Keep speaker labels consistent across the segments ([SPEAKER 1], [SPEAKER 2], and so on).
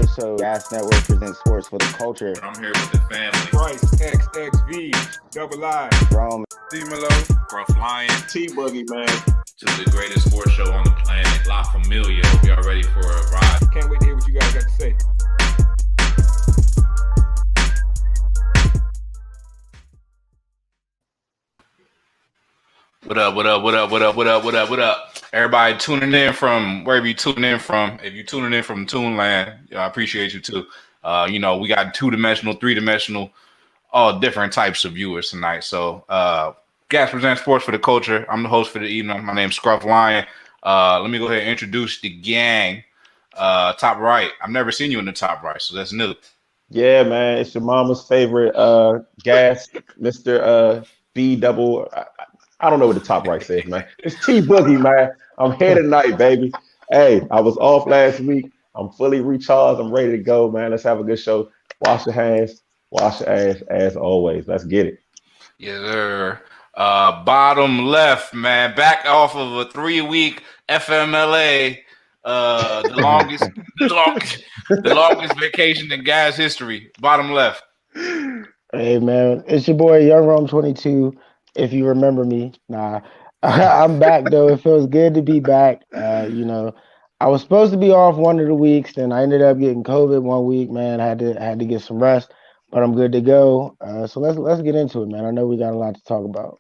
[SPEAKER 1] episode. Gas Network presents Sports for the Culture.
[SPEAKER 2] I'm here with the family.
[SPEAKER 3] Bryce, XXV, Double I,
[SPEAKER 1] Rome,
[SPEAKER 3] D-Malo,
[SPEAKER 2] Gruff Lion,
[SPEAKER 3] T-Buggy, man.
[SPEAKER 2] to the greatest sports show on the planet, La Familia. We are ready for a ride.
[SPEAKER 3] Can't wait to hear what you guys got to say.
[SPEAKER 2] What up? Everybody tuning in from wherever you tuning in from. If you're tuning in from Toonland, I appreciate you too. We got 2-dimensional, 3-dimensional, all different types of viewers tonight. So, Gas presents Sports for the Culture. I'm the host for the evening. My name's Gruff Lion. Let me go ahead and introduce the gang. Top right. I've never seen you in the top right, so that's new.
[SPEAKER 4] Yeah, man, it's your mama's favorite gas, Mr. B double. I don't know what the top right says, man. It's T Boogie, man. I'm here tonight, baby. Hey, I was off last week. I'm fully recharged. I'm ready to go, man. Let's have a good show. Wash your hands, wash your ass, as always. Let's get it.
[SPEAKER 2] Yes, sir. Bottom left, man. Back off of a 3-week FMLA. The longest vacation in gas history. Bottom left.
[SPEAKER 1] Hey, man, it's your boy Young Rome 22. If you remember me, nah, I'm back though. It feels good to be back. I was supposed to be off one of the weeks, then I ended up getting COVID 1 week. Man, I had to get some rest, but I'm good to go. So let's get into it, man. I know we got a lot to talk about.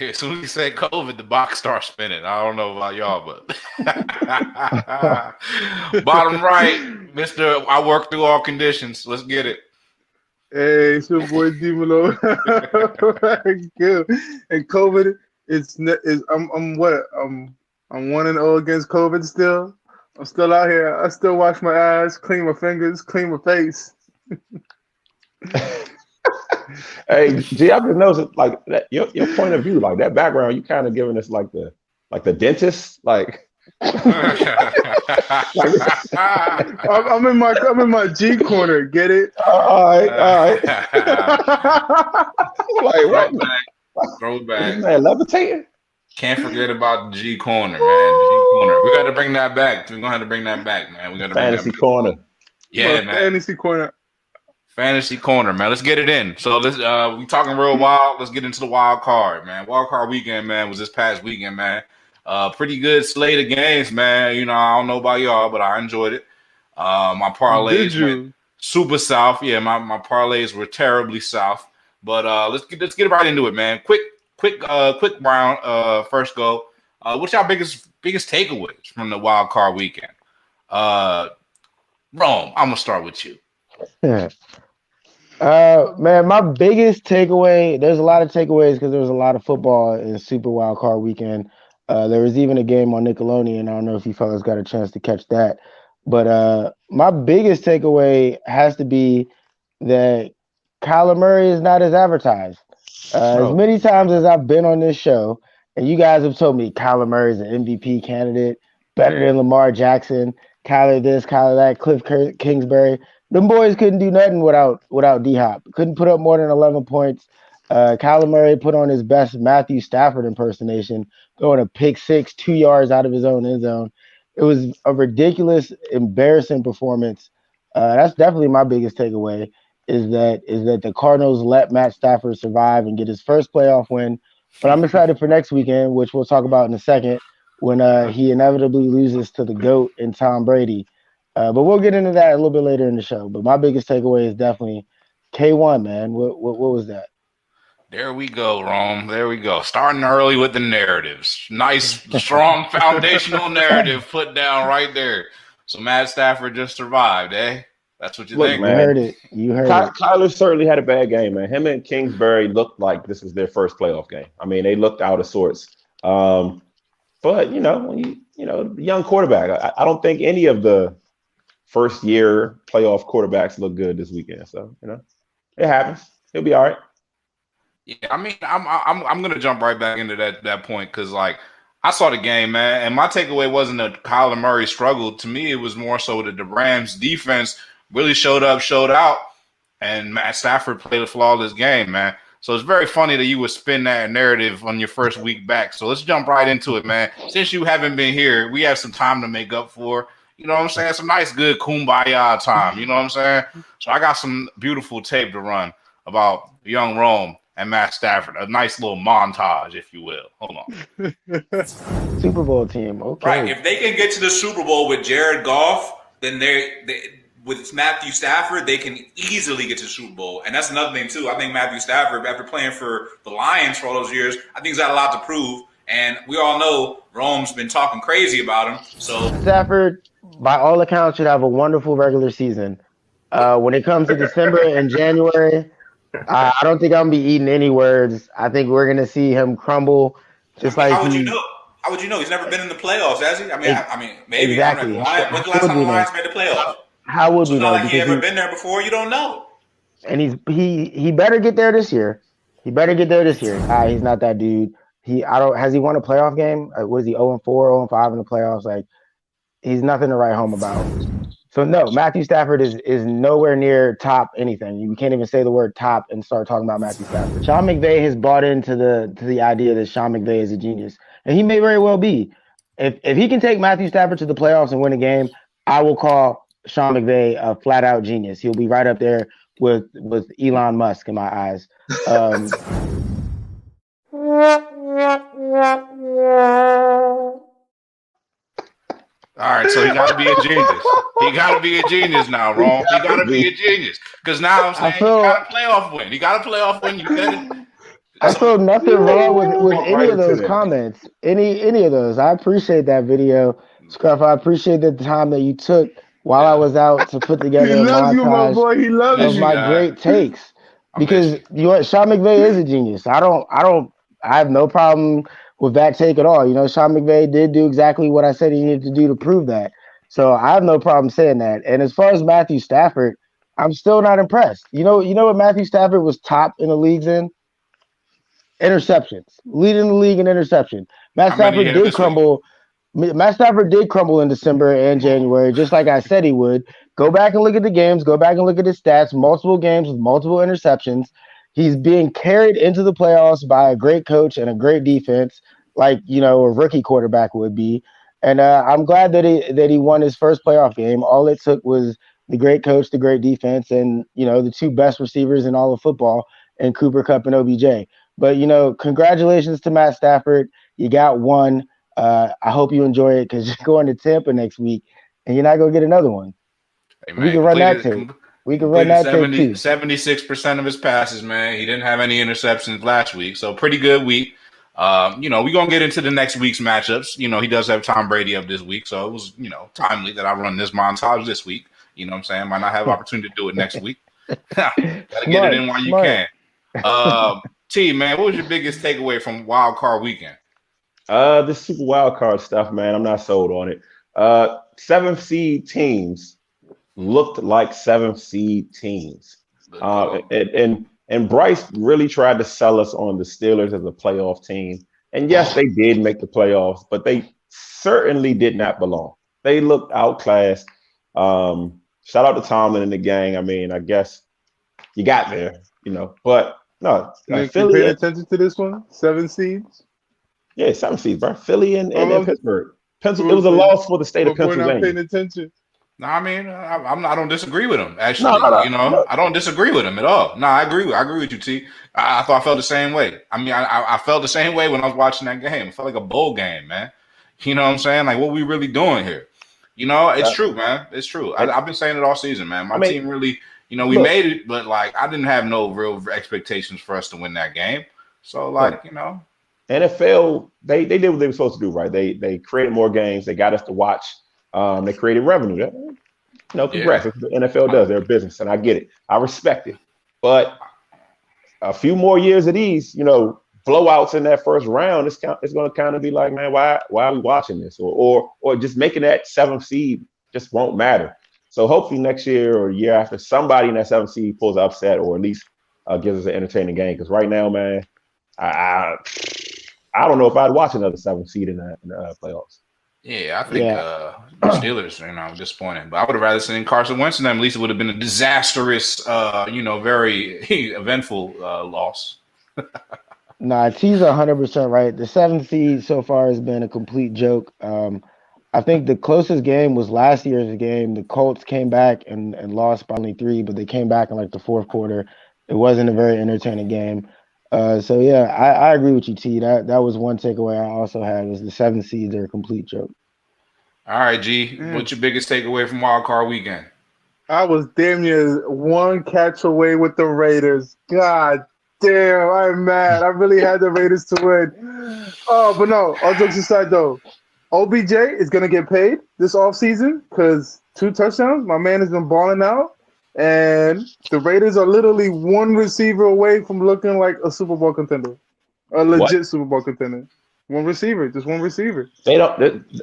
[SPEAKER 2] As soon as you say COVID, the box starts spinning. I don't know about y'all, but bottom right, Mr. I work through all conditions. Let's get it.
[SPEAKER 3] Hey, it's your boy D-Malo. Good. And COVID, I'm 1-0 against COVID still. I'm still out here. I still wash my eyes, clean my fingers, clean my face.
[SPEAKER 4] Hey, G, I've been noticing like that your point of view, like that background, you kind of giving us like the dentist, like.
[SPEAKER 3] I'm in my G corner. Get it?
[SPEAKER 4] All right. Like what?
[SPEAKER 2] Throwback.
[SPEAKER 4] Man, levitating.
[SPEAKER 2] Can't forget about the G corner, man. The G corner. We got to bring that back. We're gonna have to bring that back, man. We got to bring
[SPEAKER 4] Fantasy
[SPEAKER 2] that back.
[SPEAKER 4] corner.
[SPEAKER 2] Yeah, man.
[SPEAKER 3] Fantasy corner,
[SPEAKER 2] man. Let's get it in. So let's we talking real wild. Let's get into the wild card, man. Wild card weekend, man, was this past weekend, man. Pretty good slate of games, man. I don't know about y'all, but I enjoyed it. My parlays went super south. Yeah, my parlays were terribly south. But let's get right into it, man. Quick round. First go. What's y'all biggest takeaways from the wild card weekend? Rome, I'm gonna start with you.
[SPEAKER 1] Yeah. Man, my biggest takeaway. There's a lot of takeaways because there was a lot of football in Super Wild Card weekend. There was even a game on Nickelodeon. I don't know if you fellas got a chance to catch that. But my biggest takeaway has to be that Kyler Murray is not as advertised. As many times as I've been on this show, and you guys have told me Kyler Murray is an MVP candidate, better than Lamar Jackson, Kyler this, Kyler that, Cliff Kingsbury. Them boys couldn't do nothing without D-Hop. Couldn't put up more than 11 points. Kyler Murray put on his best Matthew Stafford impersonation, going a pick six, 2 yards out of his own end zone. It was a ridiculous, embarrassing performance. That's definitely my biggest takeaway is that the Cardinals let Matt Stafford survive and get his first playoff win. But I'm excited for next weekend, which we'll talk about in a second, when he inevitably loses to the GOAT and Tom Brady. But we'll get into that a little bit later in the show. But my biggest takeaway is definitely K1, man. What was that?
[SPEAKER 2] There we go, Rome. There we go. Starting early with the narratives. Nice, strong foundational narrative put down right there. So Matt Stafford just survived, eh? That's what you think,
[SPEAKER 4] man.
[SPEAKER 1] You heard it.
[SPEAKER 4] Kyler certainly had a bad game, man. Him and Kingsbury looked like this was their first playoff game. I mean, they looked out of sorts. But when young quarterback, I don't think any of the first year playoff quarterbacks look good this weekend. So it happens. He'll be all right.
[SPEAKER 2] Yeah, I mean, I'm gonna jump right back into that point because I saw the game, man, and my takeaway wasn't that Kyler Murray struggled. To me, it was more so that the Rams defense really showed out, and Matt Stafford played a flawless game, man. So it's very funny that you would spin that narrative on your first week back. So let's jump right into it, man. Since you haven't been here, we have some time to make up for. You know what I'm saying? Some nice, good kumbaya time. You know what I'm saying? So I got some beautiful tape to run about young Rome and Matt Stafford. A nice little montage, if you will. Hold on.
[SPEAKER 1] Super Bowl team. Okay.
[SPEAKER 2] Right. If they can get to the Super Bowl with Jared Goff, then with Matthew Stafford, they can easily get to the Super Bowl. And that's another thing, too. I think Matthew Stafford, after playing for the Lions for all those years, I think he's got a lot to prove. And we all know Rome's been talking crazy about him. So
[SPEAKER 1] Stafford, by all accounts, should have a wonderful regular season. When it comes to December and January, I don't think I'm gonna be eating any words. I think we're gonna see him crumble, just
[SPEAKER 2] how
[SPEAKER 1] like
[SPEAKER 2] would
[SPEAKER 1] he.
[SPEAKER 2] you know? How would you know? He's never been in the playoffs, has he? I mean, maybe.
[SPEAKER 1] Exactly.
[SPEAKER 2] When's the last time the Lions made the playoffs?
[SPEAKER 1] How would we
[SPEAKER 2] It's
[SPEAKER 1] know?
[SPEAKER 2] not like he
[SPEAKER 1] Because
[SPEAKER 2] ever been there before. You don't know.
[SPEAKER 1] and he better get there this year. He better get there this year. He's not that dude. Has he won a playoff game? What is he 0-4, 0-5 in the playoffs? Like he's nothing to write home about. So no, Matthew Stafford is nowhere near top anything. You can't even say the word top and start talking about Matthew Stafford. Sean McVay has bought into the idea that Sean McVay is a genius, and he may very well be. If he can take Matthew Stafford to the playoffs and win a game, I will call Sean McVay a flat out genius. He'll be right up there with Elon Musk in my eyes.
[SPEAKER 2] All right, so he got to be a genius. He got to be a genius now, Ron. He got to be a genius because now I'm saying he got a playoff win. He got a playoff win. You better.
[SPEAKER 1] I feel nothing wrong with any of those comments. Any of those. I appreciate that video, Scruff. I appreciate the time that you took while I was out to put together a montage of my great takes. Because you know what, Sean McVay is a genius. I have no problem with that take at all. You know, Sean McVay did do exactly what I said he needed to do to prove that. So I have no problem saying that. And as far as Matthew Stafford, I'm still not impressed. You know what Matthew Stafford was top in the leagues in? Interceptions. Leading the league in interception. Matt Stafford did crumble. Matt Stafford did crumble in December and January, just like I said he would. Go back and look at the games. Go back and look at his stats. Multiple games with multiple interceptions. He's being carried into the playoffs by a great coach and a great defense, like a rookie quarterback would be. And I'm glad that he won his first playoff game. All it took was the great coach, the great defense, and the two best receivers in all of football, and Cooper Kupp and OBJ. But congratulations to Matt Stafford. You got one. I hope you enjoy it because you're going to Tampa next week, and you're not gonna get another one.
[SPEAKER 2] Hey, man,
[SPEAKER 1] we can run that tape. We can run that tape too.
[SPEAKER 2] 76% of his passes, man. He didn't have any interceptions last week, so pretty good week. We're gonna get into the next week's matchups. He does have Tom Brady up this week, so it was timely that I run this montage this week. You know what I'm saying? Might not have opportunity to do it next week. Gotta get it in while you can. T, man, what was your biggest takeaway from Wildcard weekend?
[SPEAKER 4] The Super Wildcard stuff, man. I'm not sold on it. 7th seed teams looked like 7th seed teams. And Bryce really tried to sell us on the Steelers as a playoff team. And yes, they did make the playoffs, but they certainly did not belong. They looked outclassed. Shout out to Tomlin and the gang. I mean, I guess you got there, but no.
[SPEAKER 3] You paying attention to this one? 7 seeds?
[SPEAKER 4] Yeah, 7 seeds, bro. Philly and Pittsburgh. It was a loss for the state of Pennsylvania.
[SPEAKER 3] We're not paying attention.
[SPEAKER 2] No, I mean, I don't disagree with him. Actually, no. I don't disagree with him at all. No, I agree with you, T. I thought I felt the same way. I mean, I felt the same way when I was watching that game. It felt like a bowl game, man. You know what I'm saying? Like, what we really doing here? It's true, man. It's true. I've been saying it all season, man. My team really, we made it, but like, I didn't have no real expectations for us to win that game. So, like,
[SPEAKER 4] NFL, they did what they were supposed to do, right? They created more games. They got us to watch. They created revenue. Congrats. That's what the NFL does. They're a business, and I get it. I respect it. But a few more years of these, blowouts in that first round, it's going to kind of be like, man, why are we watching this? Or just making that 7th seed just won't matter. So hopefully next year or year after, somebody in that 7th seed pulls an upset or at least gives us an entertaining game. Because right now, man, I don't know if I'd watch another 7th seed in the playoffs.
[SPEAKER 2] Yeah, I think the Steelers, disappointing. But I would have rather seen Carson Wentz and them. At least it would have been a disastrous, very eventful loss.
[SPEAKER 1] Nah, T's 100% right. The 7th seed so far has been a complete joke. I think the closest game was last year's game. The Colts came back and lost by only 3, but they came back in like the fourth quarter. It wasn't a very entertaining game. So yeah, I agree with you, T. That was one takeaway I also had was the 7 seeds are a complete joke.
[SPEAKER 2] All right, G.
[SPEAKER 3] Man,
[SPEAKER 2] What's your biggest takeaway from Wild Card Weekend?
[SPEAKER 3] I was damn near one catch away with the Raiders. God damn, I'm mad. I really had the Raiders to win. Oh, but no, all jokes aside though, OBJ is going to get paid this offseason because 2 touchdowns. My man has been balling out. And the Raiders are literally one receiver away from looking like a Super Bowl contender, a legit Super Bowl contender. One receiver, just one receiver.
[SPEAKER 4] They don't.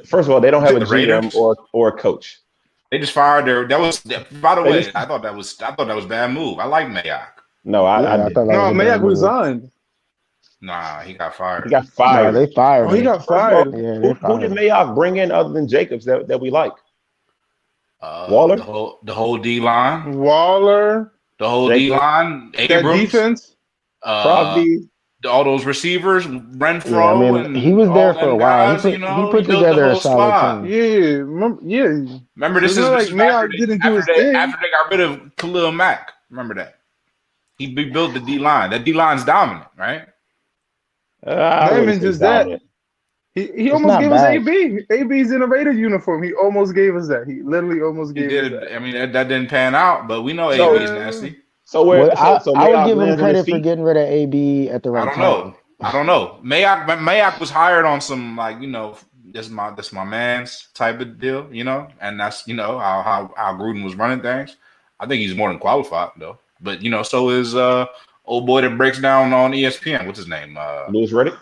[SPEAKER 4] First of all, they don't have a
[SPEAKER 2] The
[SPEAKER 4] GM
[SPEAKER 2] Raiders?
[SPEAKER 4] or a coach.
[SPEAKER 2] They just fired their. That was. By the
[SPEAKER 4] They
[SPEAKER 2] way,
[SPEAKER 4] just-
[SPEAKER 2] I thought that was a bad move. I like Mayock.
[SPEAKER 4] No, I
[SPEAKER 1] Yeah, I
[SPEAKER 4] didn't.
[SPEAKER 1] thought that
[SPEAKER 3] No,
[SPEAKER 1] was a bad
[SPEAKER 3] Mayock
[SPEAKER 1] move.
[SPEAKER 3] resigned.
[SPEAKER 2] Nah, he got fired.
[SPEAKER 4] He got
[SPEAKER 1] No,
[SPEAKER 4] fired.
[SPEAKER 1] they fired
[SPEAKER 3] Oh, he
[SPEAKER 1] him.
[SPEAKER 3] got
[SPEAKER 4] First of all,
[SPEAKER 3] fired.
[SPEAKER 1] Yeah, they
[SPEAKER 4] who
[SPEAKER 1] fired
[SPEAKER 4] did
[SPEAKER 1] him.
[SPEAKER 4] Mayock bring in other than Jacobs that we like?
[SPEAKER 2] Uh,
[SPEAKER 4] Waller?
[SPEAKER 2] the whole D line,
[SPEAKER 3] Waller,
[SPEAKER 2] the whole
[SPEAKER 4] Jacobs.
[SPEAKER 2] D line,
[SPEAKER 3] that
[SPEAKER 2] Abrams,
[SPEAKER 3] defense.
[SPEAKER 4] Crosby.
[SPEAKER 2] all those receivers, Renfro,
[SPEAKER 1] Yeah, I mean, he
[SPEAKER 2] and
[SPEAKER 1] was there
[SPEAKER 2] all
[SPEAKER 1] for a
[SPEAKER 2] them
[SPEAKER 1] while.
[SPEAKER 2] guys. You
[SPEAKER 1] He
[SPEAKER 2] know,
[SPEAKER 1] put
[SPEAKER 2] he built the
[SPEAKER 1] together a
[SPEAKER 2] whole
[SPEAKER 1] solid
[SPEAKER 2] squad.
[SPEAKER 1] team.
[SPEAKER 3] Yeah.
[SPEAKER 2] Remember,
[SPEAKER 3] So
[SPEAKER 2] this
[SPEAKER 3] it's not like
[SPEAKER 2] is after
[SPEAKER 3] Mayock didn't do his
[SPEAKER 2] they
[SPEAKER 3] thing.
[SPEAKER 2] after they got rid of Khalil Mack. Remember that he built the D line. That D line's dominant, right?
[SPEAKER 4] I
[SPEAKER 3] Not
[SPEAKER 4] wouldn't
[SPEAKER 3] even
[SPEAKER 4] say
[SPEAKER 3] just that.
[SPEAKER 4] dominant.
[SPEAKER 3] He
[SPEAKER 1] It's
[SPEAKER 3] almost
[SPEAKER 1] not
[SPEAKER 3] gave
[SPEAKER 1] bad.
[SPEAKER 3] us AB. AB's in a Raider uniform. He almost gave us that. He literally almost
[SPEAKER 2] He
[SPEAKER 3] gave
[SPEAKER 2] did.
[SPEAKER 3] us that.
[SPEAKER 2] I mean, that didn't pan out, but we know
[SPEAKER 4] So-
[SPEAKER 2] AB's nasty.
[SPEAKER 4] So
[SPEAKER 1] Well,
[SPEAKER 4] so
[SPEAKER 1] I would
[SPEAKER 4] Mayock
[SPEAKER 1] give him
[SPEAKER 4] lands on his
[SPEAKER 1] credit for
[SPEAKER 4] feet.
[SPEAKER 1] getting rid of AB at the
[SPEAKER 2] I
[SPEAKER 1] right
[SPEAKER 2] don't
[SPEAKER 1] time.
[SPEAKER 2] know. Mayock was hired on some this my man's type of deal, and that's how Gruden was running things. I think he's more than qualified though. But so is old boy that breaks down on ESPN. What's his name?
[SPEAKER 4] Louis Riddick.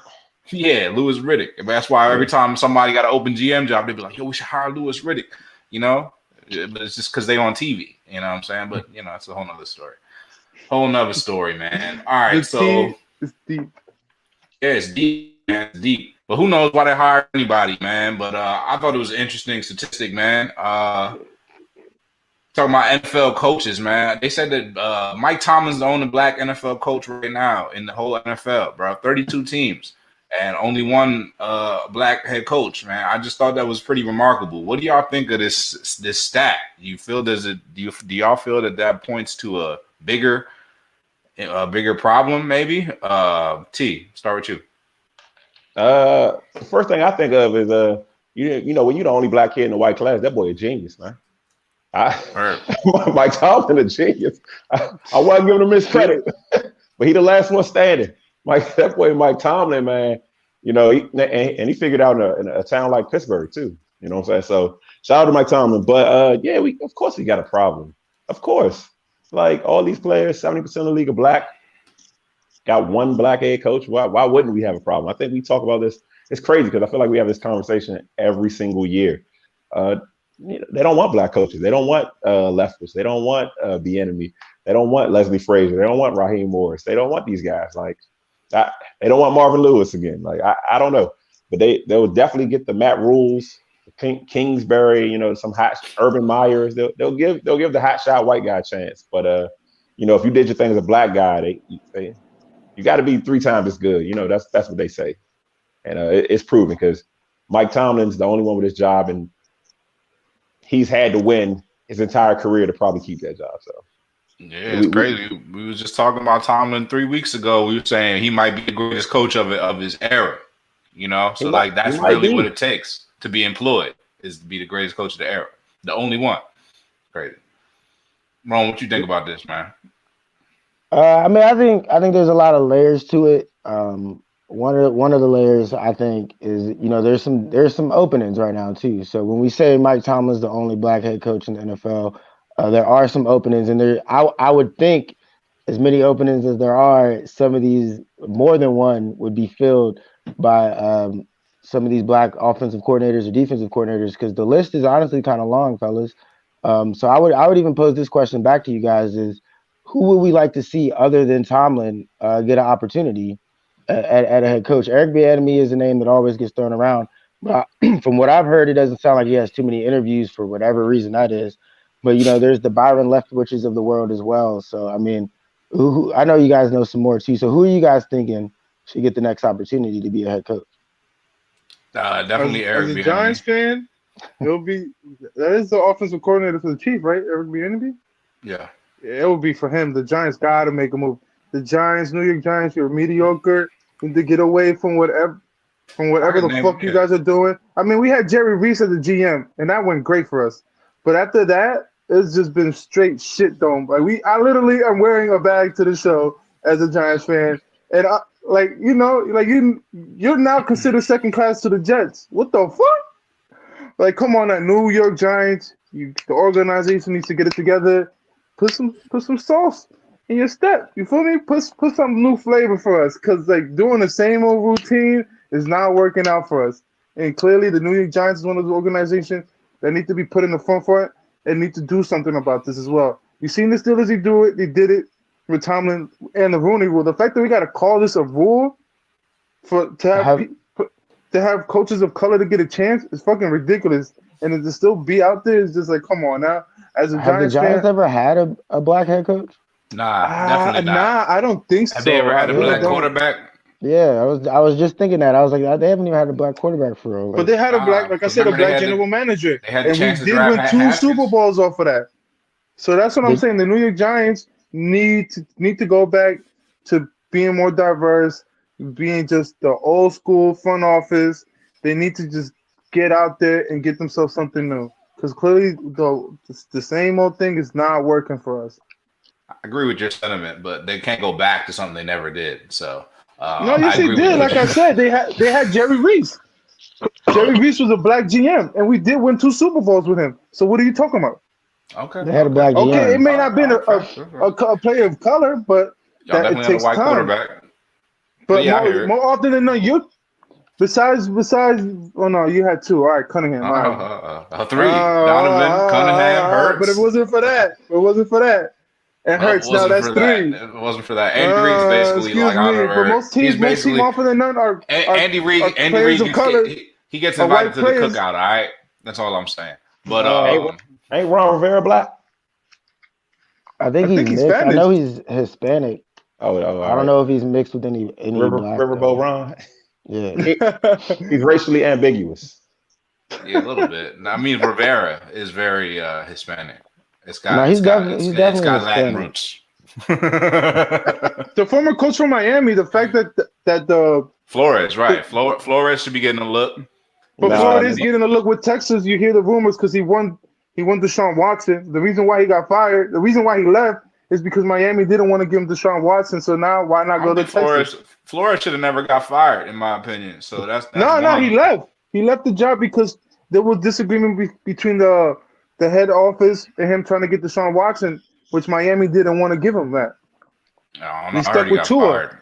[SPEAKER 2] Yeah, Louis Riddick. That's why every time somebody got an open GM job, they'd be like, "Yo, we should hire Louis Riddick." But it's just because they on TV. You know what I'm saying? But it's a whole nother story. Whole nother story, man. All right,
[SPEAKER 3] The
[SPEAKER 2] so
[SPEAKER 3] team is deep.
[SPEAKER 2] yeah, it's deep, man. It's deep. But who knows why they hired anybody, man? But I thought it was an interesting statistic, man. Talking about NFL coaches, man. They said that Mike Tomlin's the only black NFL coach right now in the whole NFL, bro. 32 teams and only one black head coach, man. I just thought that was pretty remarkable. What do y'all think of this stat? Do y'all feel that points to a bigger problem, maybe? T, start with you.
[SPEAKER 4] The first thing I think of is when you're the only black kid in the white class, that boy a genius, man. Mike Tomlin a genius. I wasn't giving him his credit, but he the last one standing. That boy Mike Tomlin, man. He figured out in a town like Pittsburgh too. You know what I'm saying? So shout out to Mike Tomlin. But of course we got a problem. Of course, like all these players, 70% of the league are black. Got one black head coach. Why wouldn't we have a problem? I think we talk about this. It's crazy because I feel like we have this conversation every single year. They don't want black coaches. They don't want leftists. They don't want Bieniemy. They don't want Leslie Frazier. They don't want Raheem Morris. They don't want these guys. They don't want Marvin Lewis again. I don't know, but they will definitely get the Matt Rules, Kingsbury. Some hot Urban Myers. They'll give the hot shot white guy a chance. But if you did your thing as a black guy, you got to be 3 times as good. That's what they say, and it's proven because Mike Tomlin's the only one with his job and he's had to win his entire career to probably keep that job. So
[SPEAKER 2] yeah, it's crazy. We was just talking about Tomlin 3 weeks ago. We were saying he might be the greatest coach of his era. So that's really what it takes to be employed is to be the greatest coach of the era, the only one. Crazy. Ron, what you think about this, man?
[SPEAKER 1] I think there's a lot of layers to it. One of the layers I think is there's some openings right now too. So when we say Mike Tomlin's the only black head coach in the NFL, there are some openings, and I would think as many openings as there are, some of these more than one would be filled by some of these black offensive coordinators or defensive coordinators because the list is honestly kind of long, fellas. So I would even pose this question back to you guys: is who would we like to see other than Tomlin get an opportunity at a head coach? Eric Bieniemy is a name that always gets thrown around, but from what I've heard, it doesn't sound like he has too many interviews for whatever reason that is. But there's the Byron Leftwiches of the world as well. So I mean, I know you guys know some more too. So who are you guys thinking should get the next opportunity to be a head coach?
[SPEAKER 2] Definitely Eric
[SPEAKER 3] as a
[SPEAKER 2] Bieniemy.
[SPEAKER 3] Giants fan. It'll be that is the offensive coordinator for the Chiefs, right? Eric Bieniemy.
[SPEAKER 2] Yeah.
[SPEAKER 3] It would be for him. The Giants got to make a move. The Giants, New York Giants, you're mediocre. You need to get away from whatever the fuck you guys are doing. I mean, we had Jerry Reese as the GM, and that went great for us. But after that, it's just been straight shit dome. I literally am wearing a bag to the show as a Giants fan, and you're now considered second class to the Jets. What the fuck? Like, come on, that New York Giants. The organization needs to get it together. Put some sauce in your step. You feel me? Put some new flavor for us, because like doing the same old routine is not working out for us. And clearly, the New York Giants is one of those organizations that need to be put in the front and need to do something about this as well. You've seen the Steelers, they did it with Tomlin and the Rooney Rule. The fact that we got to call this a rule to have coaches of color to get a chance is fucking ridiculous. And to still be out there is just like, come on now. As a
[SPEAKER 1] Have the Giants ever had a black head coach?
[SPEAKER 2] Nah, definitely not.
[SPEAKER 3] Nah, I don't think so.
[SPEAKER 2] Have they ever had a black quarterback?
[SPEAKER 1] Yeah, I was just thinking that. I was like, they haven't even had a black quarterback for real.
[SPEAKER 3] But they had a black, like I said, a black general manager.
[SPEAKER 2] They had
[SPEAKER 3] and we did win 2 Super Bowls off of that. So that's what I'm saying. The New York Giants need to go back to being more diverse, being just the old school front office. They need to just get out there and get themselves something new. Because clearly the same old thing is not working for us.
[SPEAKER 2] I agree with your sentiment, but they can't go back to something they never did. So
[SPEAKER 3] no, yes, they did. Like I said, they had Jerry Reese. Jerry Reese was a black GM, and we did win 2 Super Bowls with him. So what are you talking about?
[SPEAKER 2] Okay,
[SPEAKER 1] they had a black GM.
[SPEAKER 3] Okay, it may not have been a player of color, but
[SPEAKER 2] that it takes time. Quarterback.
[SPEAKER 3] But more often than not, besides, oh no, you had 2. All right, Cunningham.
[SPEAKER 2] 3. Donovan, Cunningham, Hurts.
[SPEAKER 3] But it wasn't for that. And Hurts. Now that's 3.
[SPEAKER 2] It wasn't for that. Andy Reid's basically like
[SPEAKER 3] but most teams often than none are
[SPEAKER 2] Andy Reid. He gets invited to the cookout. All right, that's all I'm saying. But
[SPEAKER 4] ain't Ron Rivera black?
[SPEAKER 1] I think he's mixed.
[SPEAKER 3] Spanish.
[SPEAKER 1] I know he's Hispanic.
[SPEAKER 4] Oh,
[SPEAKER 1] I don't know if he's mixed with any black.
[SPEAKER 4] Riverboat Ron.
[SPEAKER 1] Yeah,
[SPEAKER 4] he's racially ambiguous.
[SPEAKER 2] Yeah, a little bit. I mean, Rivera is very Hispanic. He's got Latin roots.
[SPEAKER 3] The former coach from Miami, the fact that the
[SPEAKER 2] Flores, right? Flores should be getting a look.
[SPEAKER 3] But Flores getting a look with Texas. You hear the rumors because he won Deshaun Watson. The reason why he got fired, the reason why he left, is because Miami didn't want to give him Deshaun Watson. So now why not go to Texas?
[SPEAKER 2] Flores should have never got fired, in my opinion. So that's
[SPEAKER 3] no. He left. He left the job because there was disagreement between the head office and him trying to get Deshaun Watson, which Miami didn't want to give him that. He stuck with Tua.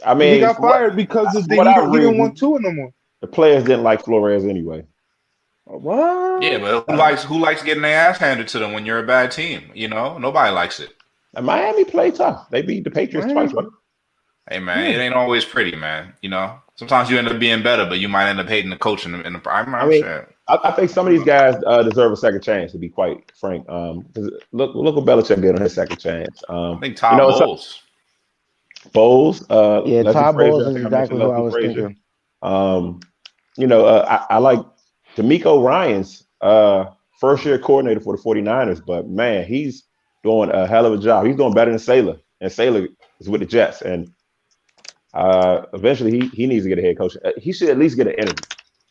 [SPEAKER 4] I mean,
[SPEAKER 3] he got fired because he didn't want Tua no more.
[SPEAKER 4] The players didn't like Flores anyway.
[SPEAKER 3] What?
[SPEAKER 2] Yeah, but who likes getting their ass handed to them when you're a bad team? You know, nobody likes it.
[SPEAKER 4] And Miami played tough. They beat the Patriots twice. Right?
[SPEAKER 2] Hey man, It ain't always pretty, man. You know, sometimes you end up being better, but you might end up hating the coach in the prime.
[SPEAKER 4] I think some of these guys deserve a second chance, to be quite frank. Look what Belichick did on his second chance.
[SPEAKER 2] I think Todd Bowles.
[SPEAKER 1] Todd Bowles is exactly who I was thinking.
[SPEAKER 4] I like DeMeco Ryans, first-year coordinator for the 49ers, but man, he's doing a hell of a job. He's doing better than Saylor, and Saylor is with the Jets, and eventually he needs to get a head coach. He should at least get an interview.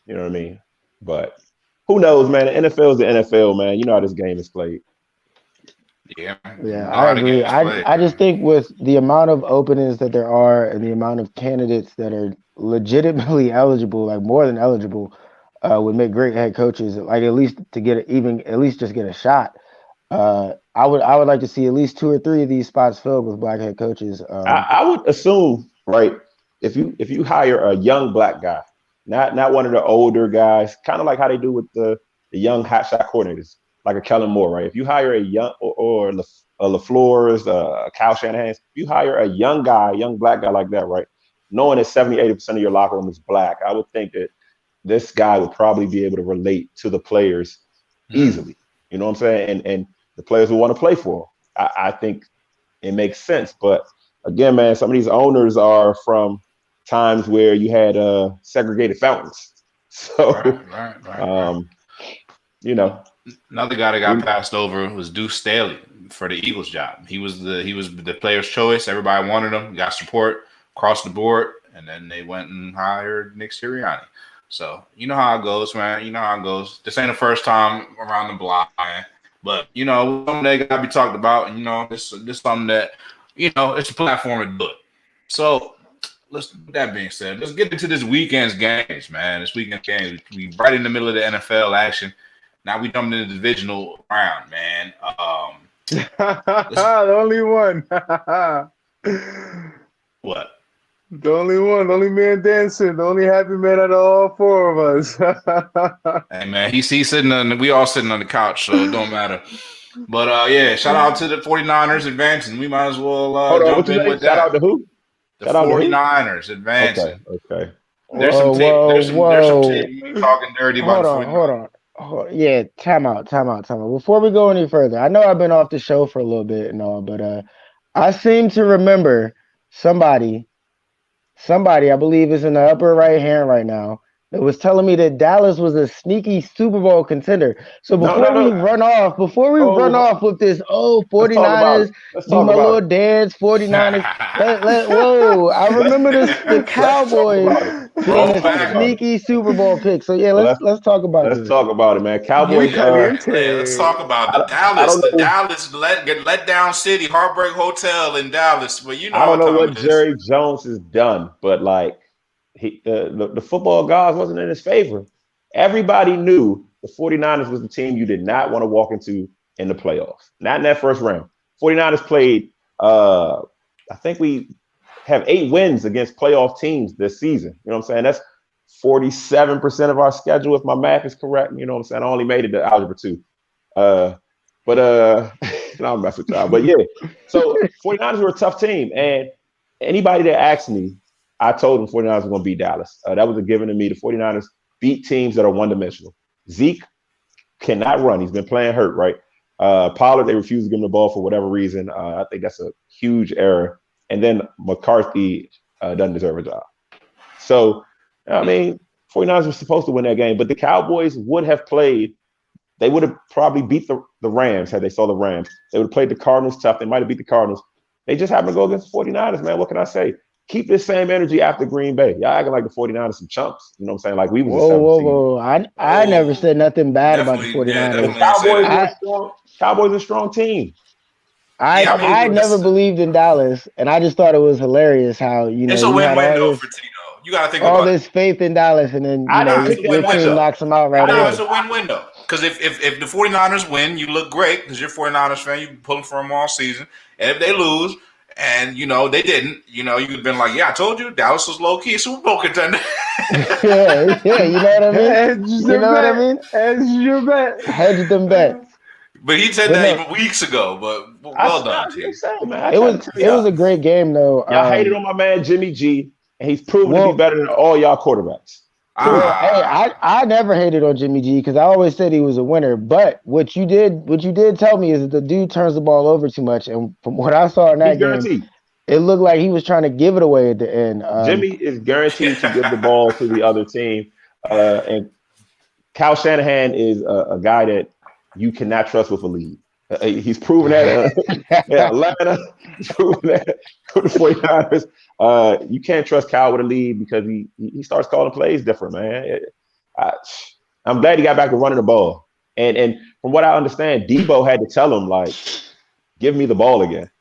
[SPEAKER 4] You know what I mean? But who knows, man? The NFL is the NFL, man. You know how this game is played.
[SPEAKER 2] Yeah,
[SPEAKER 1] I agree. I just think with the amount of openings that there are and the amount of candidates that are legitimately eligible, like more than eligible, would make great head coaches. Like at least just get a shot. I would like to see at least 2 or 3 of these spots filled with black head coaches.
[SPEAKER 4] I would assume, right, if you hire a young black guy, not one of the older guys, kind of like how they do with the young hotshot coordinators, like a Kellen Moore, right? If you hire a young or a LaFleur's, a Kyle Shanahan's, if you hire a young black guy like that, right, knowing that 70-80% of your locker room is black, I would think that this guy would probably be able to relate to the players easily. You know what I'm saying? And the players will want to play for him. I think it makes sense. But again, man, some of these owners are from times where you had segregated fountains. So,
[SPEAKER 2] right. Another guy that got passed over was Deuce Staley for the Eagles job. He was the player's choice. Everybody wanted him. Got support across the board, and then they went and hired Nick Sirianni. So you know how it goes, man. You know how it goes. This ain't the first time around the block, man. But something that got to be talked about. And this something that it's a platform to do it. So with that being said, let's get into this weekend's games, man. This weekend's games, we right in the middle of the NFL action. Now we jumped into the divisional round, man.
[SPEAKER 3] The only one.
[SPEAKER 2] What?
[SPEAKER 3] The only one, the only man dancing, the only happy man out of all four of us.
[SPEAKER 2] Hey man, he's sitting we all sitting on the couch, so it don't matter. But yeah, shout out to the 49ers advancing. We might as well jump in with that.
[SPEAKER 4] Shout out to who?
[SPEAKER 2] The 49ers advancing.
[SPEAKER 4] Okay.
[SPEAKER 2] There's some team talking dirty about the 49ers.
[SPEAKER 1] Hold on. Yeah, time out. Before we go any further, I know I've been off the show for a little bit and all, but I seem to remember somebody, I believe is in the upper right hand right now, that was telling me that Dallas was a sneaky Super Bowl contender. So before we run off with this, 49ers, do my little dance, 49ers. Whoa, I remember the Cowboys being a sneaky Super Bowl pick. So yeah, let's talk about it.
[SPEAKER 4] Let's talk about it, man. Cowboys.
[SPEAKER 2] Let's talk about the Dallas let down city, Heartbreak Hotel in Dallas. But
[SPEAKER 4] I don't know what Jerry Jones has done, but like. The football gods wasn't in his favor. Everybody knew the 49ers was the team you did not want to walk into in the playoffs. Not in that first round. 49ers played, I think we have 8 wins against playoff teams this season. You know what I'm saying? That's 47% of our schedule, if my math is correct. You know what I'm saying? I only made it to Algebra 2. But I'll mess with y'all. But yeah, so 49ers were a tough team. And anybody that asked me, I told them 49ers were going to beat Dallas. That was a given to me. The 49ers beat teams that are one-dimensional. Zeke cannot run. He's been playing hurt, right? Pollard, they refused to give him the ball for whatever reason. I think that's a huge error. And then McCarthy doesn't deserve a job. So, 49ers were supposed to win that game. But the Cowboys would have played. They would have probably beat the Rams had they saw the Rams. They would have played the Cardinals tough. They might have beat the Cardinals. They just happened to go against the 49ers, man. What can I say? Keep this same energy after Green Bay. Y'all acting like the 49ers some chumps. You know what I'm saying? Like we was
[SPEAKER 1] Whoa. I never said nothing bad about the 49ers.
[SPEAKER 4] Cowboys are a strong team.
[SPEAKER 1] I never believed in Dallas, and I just thought it was hilarious how,
[SPEAKER 2] it's a win-win though for Tino. You got to think about
[SPEAKER 1] all this faith in Dallas, and then your team knocks them out right away.
[SPEAKER 2] It's a win-win though. Because if the 49ers win, you look great because you're a 49ers fan. You pulling for them all season. And if they lose, and they didn't. You could have been like, "Yeah, I told you, Dallas was low key Super Bowl contender."
[SPEAKER 1] yeah, you know what I mean. Hedge them bets.
[SPEAKER 2] But he said that even weeks ago. But well done, T.
[SPEAKER 1] It was a great game though.
[SPEAKER 4] Y'all hated on my man Jimmy G, and he's proven to be better than all y'all quarterbacks.
[SPEAKER 1] I never hated on Jimmy G because I always said he was a winner. But what you did tell me is that the dude turns the ball over too much. And from what I saw in that game, it looked like he was trying to give it away at the end.
[SPEAKER 4] Jimmy is guaranteed to give the ball to the other team. And Kyle Shanahan is a guy that you cannot trust with a lead. He's proven that in Atlanta. He's proven that with the 49ers. You can't trust Kyle with a lead because he starts calling plays different, man. I'm glad he got back to running the ball. And from what I understand, Debo had to tell him, like, give me the ball again.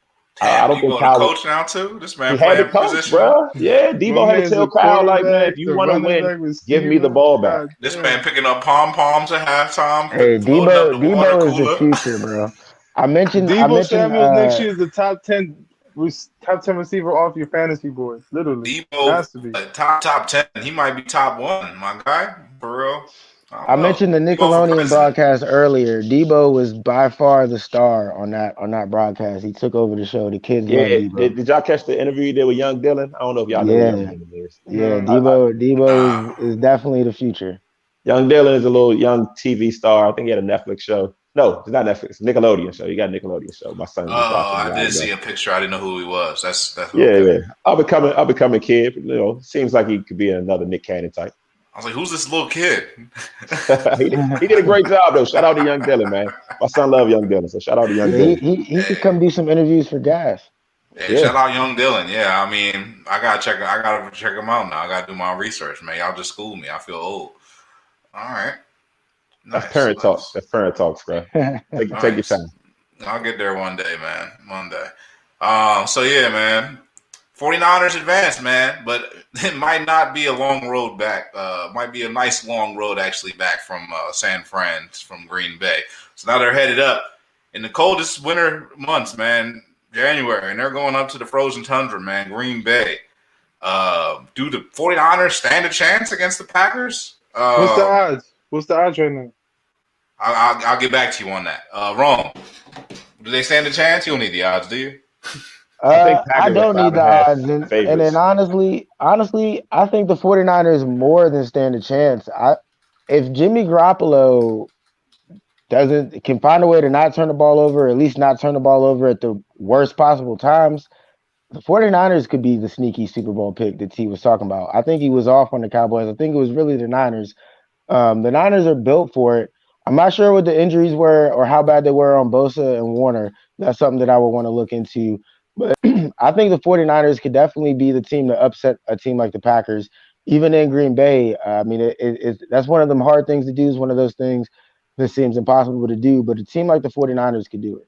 [SPEAKER 2] I don't think Kyle coach now too. This man playing position,
[SPEAKER 4] bro. Yeah, Debo had to tell Kyle, like, man, if you want to win, give me the ball back.
[SPEAKER 2] This man picking up pom-poms at halftime.
[SPEAKER 1] Hey, Debo is the future, bro. I mentioned
[SPEAKER 3] Samuel next year is the top 10 receiver off your fantasy board. Literally,
[SPEAKER 2] Debo has to be top 10. He might be top 1, my guy, for real.
[SPEAKER 1] I mentioned the Nickelodeon broadcast earlier. Debo was by far the star on that broadcast. He took over the show. The kids love Debo.
[SPEAKER 4] Did y'all catch the interview he did with Young Dylan? I don't know if y'all know who Young Dylan is.
[SPEAKER 1] Yeah, Debo is definitely the future.
[SPEAKER 4] Young Dylan is a little young TV star. I think he had a Netflix show. No, it's not Netflix. It's a Nickelodeon show. You got a Nickelodeon show. My son.
[SPEAKER 2] I did see a picture. I didn't know who he was. That's
[SPEAKER 4] yeah. I'll become a kid. Seems like he could be another Nick Cannon type.
[SPEAKER 2] I was like, who's this little kid?
[SPEAKER 4] he did a great job though. Shout out to young Dylan, man. My son love young Dylan, so shout out to young
[SPEAKER 1] Yeah,
[SPEAKER 4] Dylan.
[SPEAKER 1] he could come do some interviews for Gas.
[SPEAKER 2] Yeah, shout out young Dylan. Yeah, I mean, I gotta check him out now. I gotta do my research, man. Y'all just schooled me. I feel old. All right. Nice.
[SPEAKER 4] That's parent talk. That's parent talk, bro. Take your time.
[SPEAKER 2] I'll get there one day, man. One day. So yeah, man. 49ers advanced, man, but it might not be a long road back. Might be a nice long road actually back from San Fran, from Green Bay. So now they're headed up in the coldest winter months, man, January, and they're going up to the frozen tundra, man, Green Bay. Do the 49ers stand a chance against the Packers?
[SPEAKER 3] What's the odds? What's the odds right now?
[SPEAKER 2] I'll get back to you on that. Wrong. Do they stand a chance? You don't need the odds, do you?
[SPEAKER 1] I don't need the odds. And then honestly, I think the 49ers more than stand a chance. If Jimmy Garoppolo can find a way to not turn the ball over, or at least not turn the ball over at the worst possible times, the 49ers could be the sneaky Super Bowl pick that T was talking about. I think he was off on the Cowboys. I think it was really the Niners. The Niners are built for it. I'm not sure what the injuries were or how bad they were on Bosa and Warner. That's something that I would want to look into. But I think the 49ers could definitely be the team to upset a team like the Packers, even in Green Bay. I mean, that's one of them hard things to do. Is one of those things that seems impossible to do. But a team like the 49ers could do it.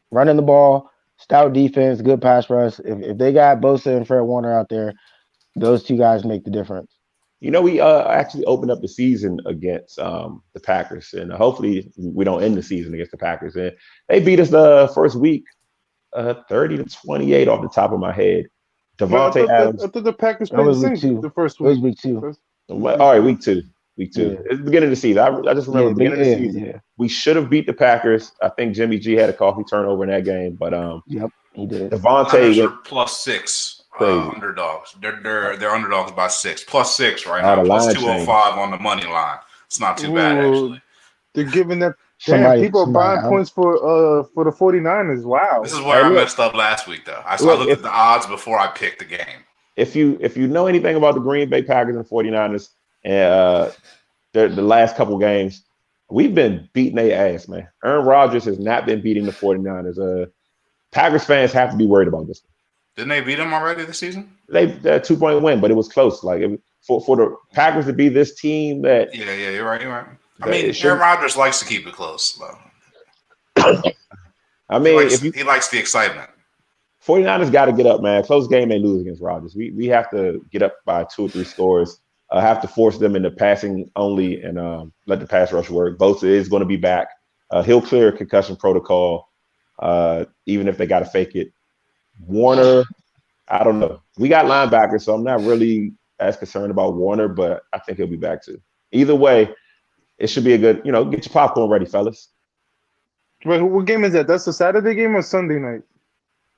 [SPEAKER 1] Running the ball, stout defense, good pass rush. If they got Bosa and Fred Warner out there, those two guys make the difference.
[SPEAKER 4] You know, we actually opened up the season against the Packers, and hopefully we don't end the season against the Packers. And they beat us the first week, 30-28 off the top of my head. Devontae Adams.
[SPEAKER 3] I thought the Packers played the first week.
[SPEAKER 1] It was week 2.
[SPEAKER 4] All right, week 2. Week 2.
[SPEAKER 1] Yeah.
[SPEAKER 4] It's the beginning of the season. I just remember the beginning of the season.
[SPEAKER 1] Yeah.
[SPEAKER 4] We should have beat the Packers. I think Jimmy G had a coffee turnover in that game, but
[SPEAKER 1] yep, he did.
[SPEAKER 2] Devontae are +6. Underdogs. They're underdogs by 6. +6 right now. +205 on the money line. It's not too bad actually.
[SPEAKER 3] They're giving that. People are buying points for the 49ers. Wow.
[SPEAKER 2] This is where I messed up last week though. I looked at the odds before I picked the game.
[SPEAKER 4] If you know anything about the Green Bay Packers and 49ers and the last couple games, we've been beating their ass, man. Aaron Rodgers has not been beating the 49ers. Packers fans have to be worried about this.
[SPEAKER 2] Didn't they beat them already this season?
[SPEAKER 4] They a 2-point win, but it was close. Like for the Packers to be this team that
[SPEAKER 2] you're right. I mean, Aaron Rodgers likes to keep it close.
[SPEAKER 4] I mean,
[SPEAKER 2] he likes the excitement.
[SPEAKER 4] 49ers got to get up, man. Close game ain't lose against Rodgers. We have to get up by 2 or 3 scores. Have to force them into passing only and let the pass rush work. Bosa is going to be back. He'll clear concussion protocol, even if they got to fake it. Warner, I don't know. We got linebackers, so I'm not really as concerned about Warner, but I think he'll be back too. Either way, it should be a good, get your popcorn ready, fellas.
[SPEAKER 3] Wait, what game is that? That's a Saturday game or Sunday night?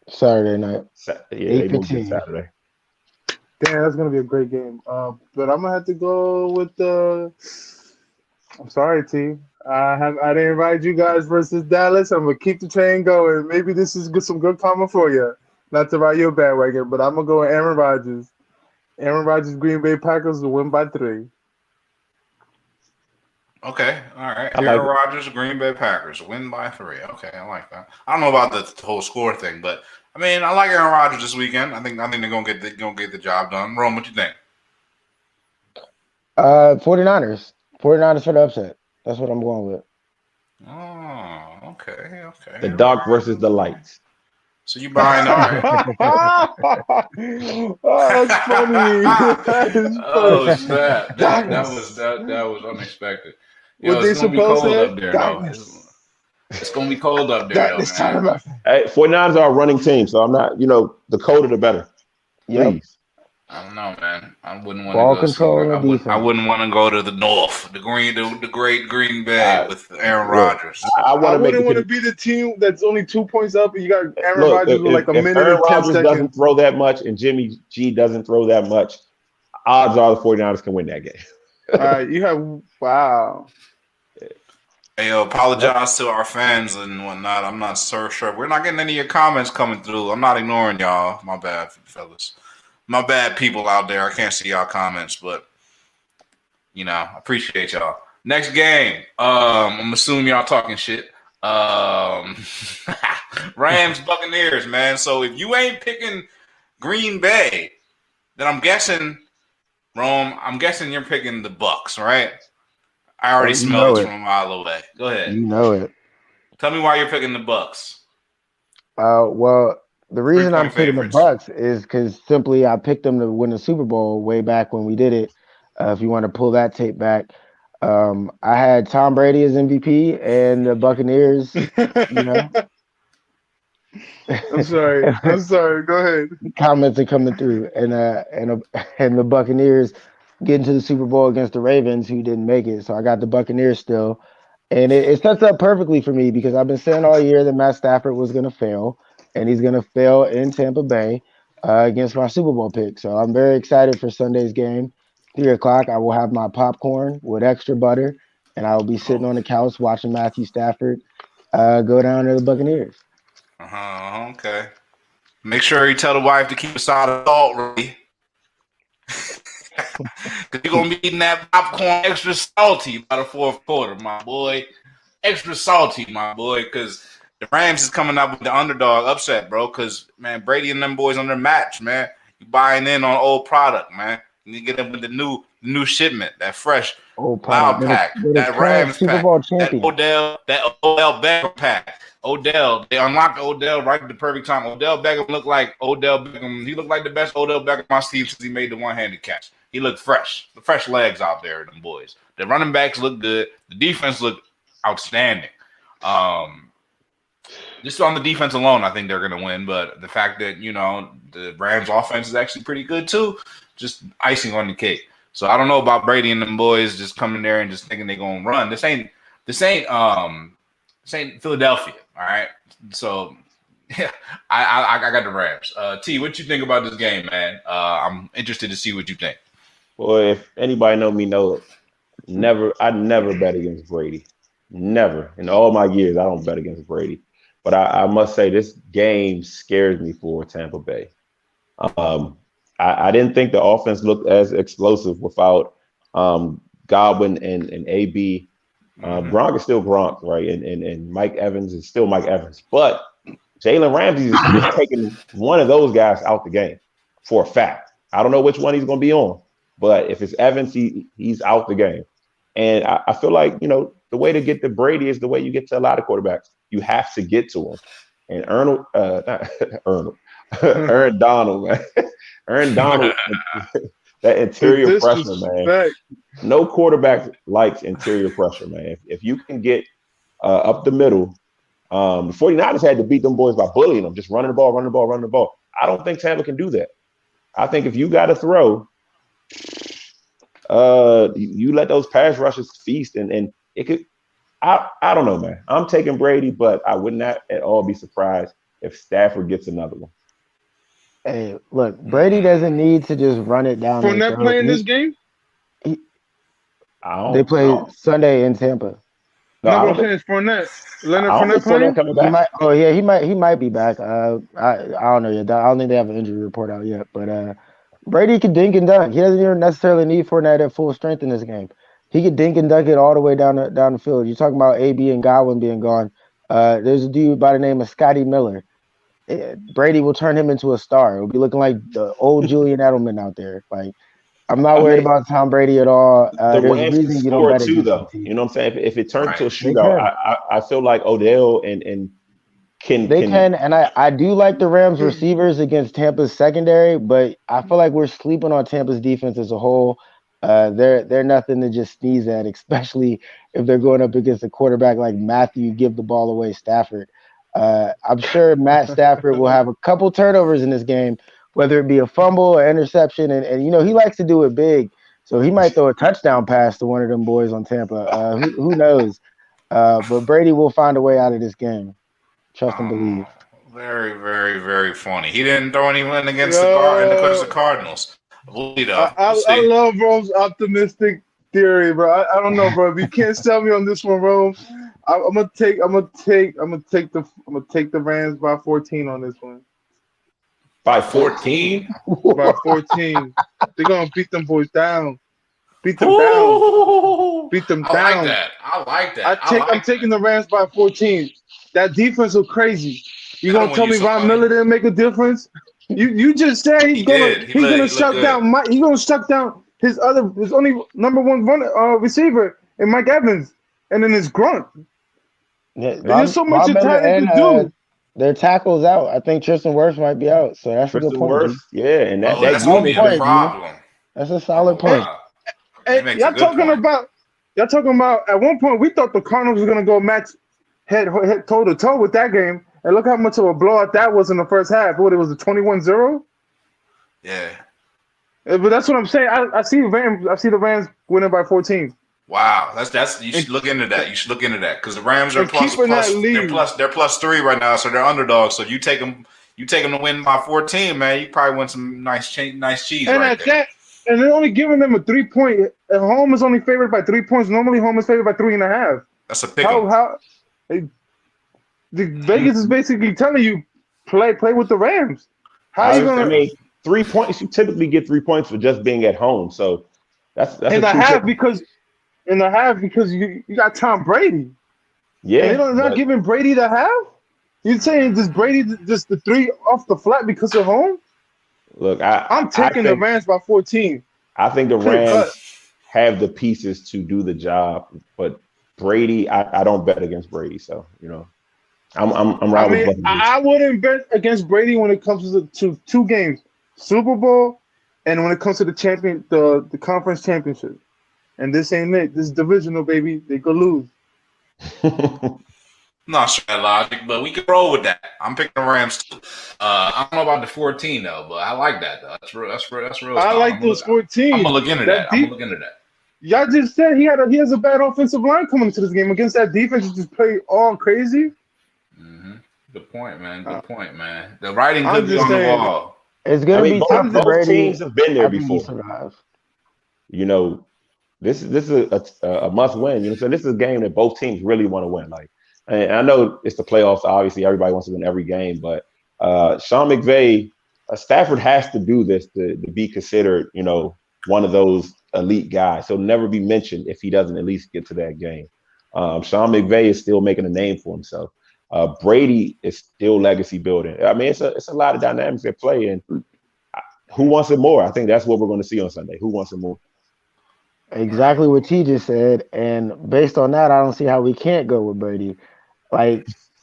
[SPEAKER 1] Saturday night.
[SPEAKER 4] They moved it Saturday.
[SPEAKER 3] Damn, that's gonna be a great game. But I'm gonna have to go with the. I'm sorry, T. I didn't invite you guys versus Dallas. I'm gonna keep the train going. Maybe this is some good karma for you. Not to ride your bandwagon, but I'm gonna go with Aaron Rodgers. Aaron Rodgers, Green Bay Packers will win by 3.
[SPEAKER 2] Okay, all right. Aaron Rodgers, Green Bay Packers win by 3. Okay, I like that. I don't know about the whole score thing, but I mean, I like Aaron Rodgers this weekend. I think they're gonna get the job done. Rome, what you think?
[SPEAKER 1] 49ers. 49ers for the upset. That's what I'm going with.
[SPEAKER 2] Oh, okay.
[SPEAKER 4] The dark versus the lights.
[SPEAKER 2] So you buying all right?
[SPEAKER 3] Oh, that's funny.
[SPEAKER 2] Oh, snap! That was unexpected.
[SPEAKER 3] What they supposed to
[SPEAKER 2] up there, though. It's gonna be cold up there, though, man.
[SPEAKER 4] Hey, 49ers are a running team, so I'm not. The colder the better.
[SPEAKER 1] Yep.
[SPEAKER 4] Please.
[SPEAKER 2] I don't know, man. I wouldn't want
[SPEAKER 1] Ball
[SPEAKER 2] to go.
[SPEAKER 1] control
[SPEAKER 2] I wouldn't want to go to the north, the great Green Bay with Aaron Rodgers.
[SPEAKER 3] I wouldn't want to be the team that's only 2 points up, and you got Aaron Rodgers with like a minute
[SPEAKER 4] Aaron
[SPEAKER 3] and 10
[SPEAKER 4] Rodgers
[SPEAKER 3] seconds.
[SPEAKER 4] doesn't throw that much, and Jimmy G doesn't throw that much. Odds are the 49ers can win that game.
[SPEAKER 3] All right, you have wow.
[SPEAKER 2] Hey, apologize to our fans and whatnot. I'm not so sure. We're not getting any of your comments coming through. I'm not ignoring y'all. My bad, fellas. My bad, people out there. I can't see y'all comments, but I appreciate y'all. Next game. I'm assuming y'all talking shit. Rams Buccaneers, man. So if you ain't picking Green Bay, then I'm guessing, Rome, you're picking the Bucks, right? I already
[SPEAKER 1] You
[SPEAKER 2] smell
[SPEAKER 1] know
[SPEAKER 2] this
[SPEAKER 1] it.
[SPEAKER 2] from a mile away. Go ahead.
[SPEAKER 1] You know it.
[SPEAKER 2] Tell me why you're picking the Bucks.
[SPEAKER 1] Well, the reason I'm
[SPEAKER 2] 3-point
[SPEAKER 1] picking the
[SPEAKER 2] favorites.
[SPEAKER 1] Bucks is because simply I picked them to win the Super Bowl way back when we did it. If you want to pull that tape back, I had Tom Brady as MVP and the Buccaneers. You know,
[SPEAKER 3] I'm sorry. Go ahead.
[SPEAKER 1] comments are coming through, and the Buccaneers getting to the Super Bowl against the Ravens, who didn't make it. So I got the Buccaneers still, and it sets up perfectly for me because I've been saying all year that Matt Stafford was going to fail, and he's going to fail in Tampa Bay against my Super Bowl pick. So I'm very excited for Sunday's game. 3 o'clock, I will have my popcorn with extra butter, and I will be sitting on the couch watching Matthew Stafford go down to the Buccaneers.
[SPEAKER 2] Okay. Make sure you tell the wife to keep a side of salt ready. Because you're going to be eating that popcorn extra salty by the fourth quarter, my boy. Extra salty, my boy, because the Rams is coming up with the underdog upset, bro, because, man, Brady and them boys on their match, man. You buying in on old product, man. You need to get them with the new shipment, that fresh
[SPEAKER 1] Old
[SPEAKER 2] Wild
[SPEAKER 1] product.
[SPEAKER 2] pack,
[SPEAKER 1] They're the
[SPEAKER 2] that
[SPEAKER 1] current
[SPEAKER 2] Rams
[SPEAKER 1] Super
[SPEAKER 2] pack,
[SPEAKER 1] Bowl
[SPEAKER 2] that
[SPEAKER 1] champion.
[SPEAKER 2] Odell Beckham pack. Odell, they unlocked Odell right at the perfect time. Odell Beckham looked like Odell Beckham. He looked like the best Odell Beckham I've seen since he made the one-handed catch. He looked fresh. The fresh legs out there, them boys. The running backs look good. The defense looked outstanding. Just on the defense alone, I think they're going to win. But the fact that, the Rams offense is actually pretty good too, just icing on the cake. So I don't know about Brady and them boys just coming there and just thinking they're going to run. This ain't Philadelphia, all right? So yeah, I got the Rams. T, what you think about this game, man? I'm interested to see what you think.
[SPEAKER 4] Well, if anybody know me, I never bet against Brady. Never. In all my years, I don't bet against Brady. But I must say this game scares me for Tampa Bay. I didn't think the offense looked as explosive without Godwin and AB. Gronk is still Gronk, right? And Mike Evans is still Mike Evans. But Jalen Ramsey is taking one of those guys out the game for a fact. I don't know which one he's going to be on. But if it's Evans, he's out the game. And I feel like, the way to get to Brady is the way you get to a lot of quarterbacks. You have to get to him. And Aaron Donald, man. Aaron Donald, that interior pressure, man. No quarterback likes interior pressure, man. If you can get up the middle, the 49ers had to beat them boys by bullying them, just running the ball. I don't think Tampa can do that. I think if you got to throw, you let those pass rushes feast, and it could. I don't know, man. I'm taking Brady, but I would not at all be surprised if Stafford gets another one.
[SPEAKER 1] Hey, look, Brady doesn't need to just run it down.
[SPEAKER 3] Fournette playing this game?
[SPEAKER 1] They play Sunday in Tampa.
[SPEAKER 3] No, I'm saying it's Fournette. Leonard Fournette playing?
[SPEAKER 4] Coming back.
[SPEAKER 1] He might be back. I don't know yet. I don't think they have an injury report out yet. But Brady can dink and dunk. He doesn't even necessarily need Fournette at full strength in this game. He could dink and dunk it all the way down the field. You're talking about AB and Godwin being gone. There's a dude by the name of Scotty Miller. Brady will turn him into a star. It'll be looking like the old Julian Edelman out there. Like, I'm not worried about Tom Brady at all.
[SPEAKER 4] The
[SPEAKER 1] there's
[SPEAKER 4] Rams
[SPEAKER 1] a reason you don't
[SPEAKER 4] score
[SPEAKER 1] bet
[SPEAKER 4] too,
[SPEAKER 1] against
[SPEAKER 4] though.
[SPEAKER 1] the team.
[SPEAKER 4] You know what I'm saying? If it turns to a shootout, I feel like Odell and can.
[SPEAKER 1] And I do like the Rams receivers against Tampa's secondary, but I feel like we're sleeping on Tampa's defense as a whole. They're nothing to just sneeze at, especially if they're going up against a quarterback like Matthew give the ball away Stafford. I'm sure Matt Stafford will have a couple turnovers in this game, whether it be a fumble or interception, and he likes to do it big, so he might throw a touchdown pass to one of them boys on Tampa. Who knows? But Brady will find a way out of this game. Trust and believe.
[SPEAKER 2] Very, very, very funny. He didn't throw anyone against the Cardinals.
[SPEAKER 3] I love Rome's optimistic theory, bro. I don't know, bro. If you can't sell me on this one, Rome, I'm gonna take the Rams by 14 on this one.
[SPEAKER 4] By 14?
[SPEAKER 3] By 14. They're gonna beat them boys down. Beat them down.
[SPEAKER 2] Ooh,
[SPEAKER 3] Beat them
[SPEAKER 2] I
[SPEAKER 3] down.
[SPEAKER 2] like that. I like that.
[SPEAKER 3] I'm taking the Rams by 14. That defense was crazy. You
[SPEAKER 2] That'll
[SPEAKER 3] gonna
[SPEAKER 2] win
[SPEAKER 3] tell
[SPEAKER 2] you
[SPEAKER 3] me
[SPEAKER 2] some
[SPEAKER 3] Von
[SPEAKER 2] money.
[SPEAKER 3] Miller didn't make a difference? You just said
[SPEAKER 2] He did. He
[SPEAKER 3] gonna
[SPEAKER 2] looked
[SPEAKER 3] shut
[SPEAKER 2] good.
[SPEAKER 3] down he's gonna shut down his only number one receiver in Mike Evans, and then his grunt.
[SPEAKER 1] Yeah,
[SPEAKER 3] There's so much
[SPEAKER 1] Von
[SPEAKER 3] a
[SPEAKER 1] Miller
[SPEAKER 3] tight end
[SPEAKER 1] and
[SPEAKER 3] could do.
[SPEAKER 1] their tackles out. I think Tristan Wirfs might be out, so that's a good
[SPEAKER 4] Tristan
[SPEAKER 1] point,
[SPEAKER 4] Wirfs,
[SPEAKER 1] G.
[SPEAKER 4] yeah, and
[SPEAKER 2] Oh,
[SPEAKER 4] that
[SPEAKER 2] that's gonna
[SPEAKER 1] Solid
[SPEAKER 2] be
[SPEAKER 4] unit
[SPEAKER 2] a
[SPEAKER 1] point, G.
[SPEAKER 2] problem.
[SPEAKER 1] That's a solid
[SPEAKER 2] Oh
[SPEAKER 1] point.
[SPEAKER 2] wow, he
[SPEAKER 3] Hey,
[SPEAKER 2] makes a good point.
[SPEAKER 3] y'all talking about at one point we thought the Cardinals were gonna go match head toe to toe with that game, and look how much of a blowout that was in the first half. What, it was a 21-0?
[SPEAKER 2] Yeah.
[SPEAKER 3] But that's what I'm saying. I see the Rams winning by 14.
[SPEAKER 2] Wow, that's you should look into that. You should look into that because the Rams are
[SPEAKER 3] And keeping that lead.
[SPEAKER 2] they're +3 right now, so they're underdogs. So you take them to win by 14, man. You probably win some nice cheese
[SPEAKER 3] And
[SPEAKER 2] right
[SPEAKER 3] at
[SPEAKER 2] there.
[SPEAKER 3] that, and they're only giving them a 3-point. Home is only favored by 3 points. Normally, home is favored by 3.5.
[SPEAKER 2] That's a pick 'em.
[SPEAKER 3] The Vegas is basically telling you play with the Rams. How are you gonna?
[SPEAKER 4] I mean, 3 points. You typically get 3 points for just being at home. So that's
[SPEAKER 3] in the half because you got Tom Brady.
[SPEAKER 4] Yeah,
[SPEAKER 3] and they're not giving Brady the half. You're saying just Brady just the 3 off the flat because of home?
[SPEAKER 4] Look,
[SPEAKER 3] I'm taking the Rams by 14.
[SPEAKER 4] I think the
[SPEAKER 3] Clear cut.
[SPEAKER 4] Rams have the pieces to do the job, but Brady, I don't bet against Brady. So I'm right with both of you.
[SPEAKER 3] I wouldn't bet against Brady when it comes to 2 games, Super Bowl, and when it comes to the conference championship. And this ain't it. This is divisional, baby. They could lose.
[SPEAKER 2] Not sure that logic, but we can roll with that. I'm picking the Rams too. I don't know about the 14 though, but I like that though. That's real.
[SPEAKER 3] I like those 14.
[SPEAKER 2] I'm gonna look into that.
[SPEAKER 3] Y'all just said he has a bad offensive line coming into this game against that defense. You just play all crazy.
[SPEAKER 2] Mm-hmm. Good point, man. The writing could be on the wall.
[SPEAKER 1] It's gonna be tough for
[SPEAKER 4] both
[SPEAKER 1] Brady.
[SPEAKER 4] teams have been there before. This is a must win. So this is a game that both teams really want to win. And I know it's the playoffs. Obviously, everybody wants to win every game, but Sean McVay, Stafford has to do this to be considered, one of those elite guys. He'll never be mentioned if he doesn't at least get to that game. Sean McVay is still making a name for himself. Brady is still legacy building. I mean, it's a lot of dynamics at play, and who wants it more? I think that's what we're going to see on Sunday. Who wants it more?
[SPEAKER 1] Exactly what T just said, and based on that, I don't see how we can't go with Brady.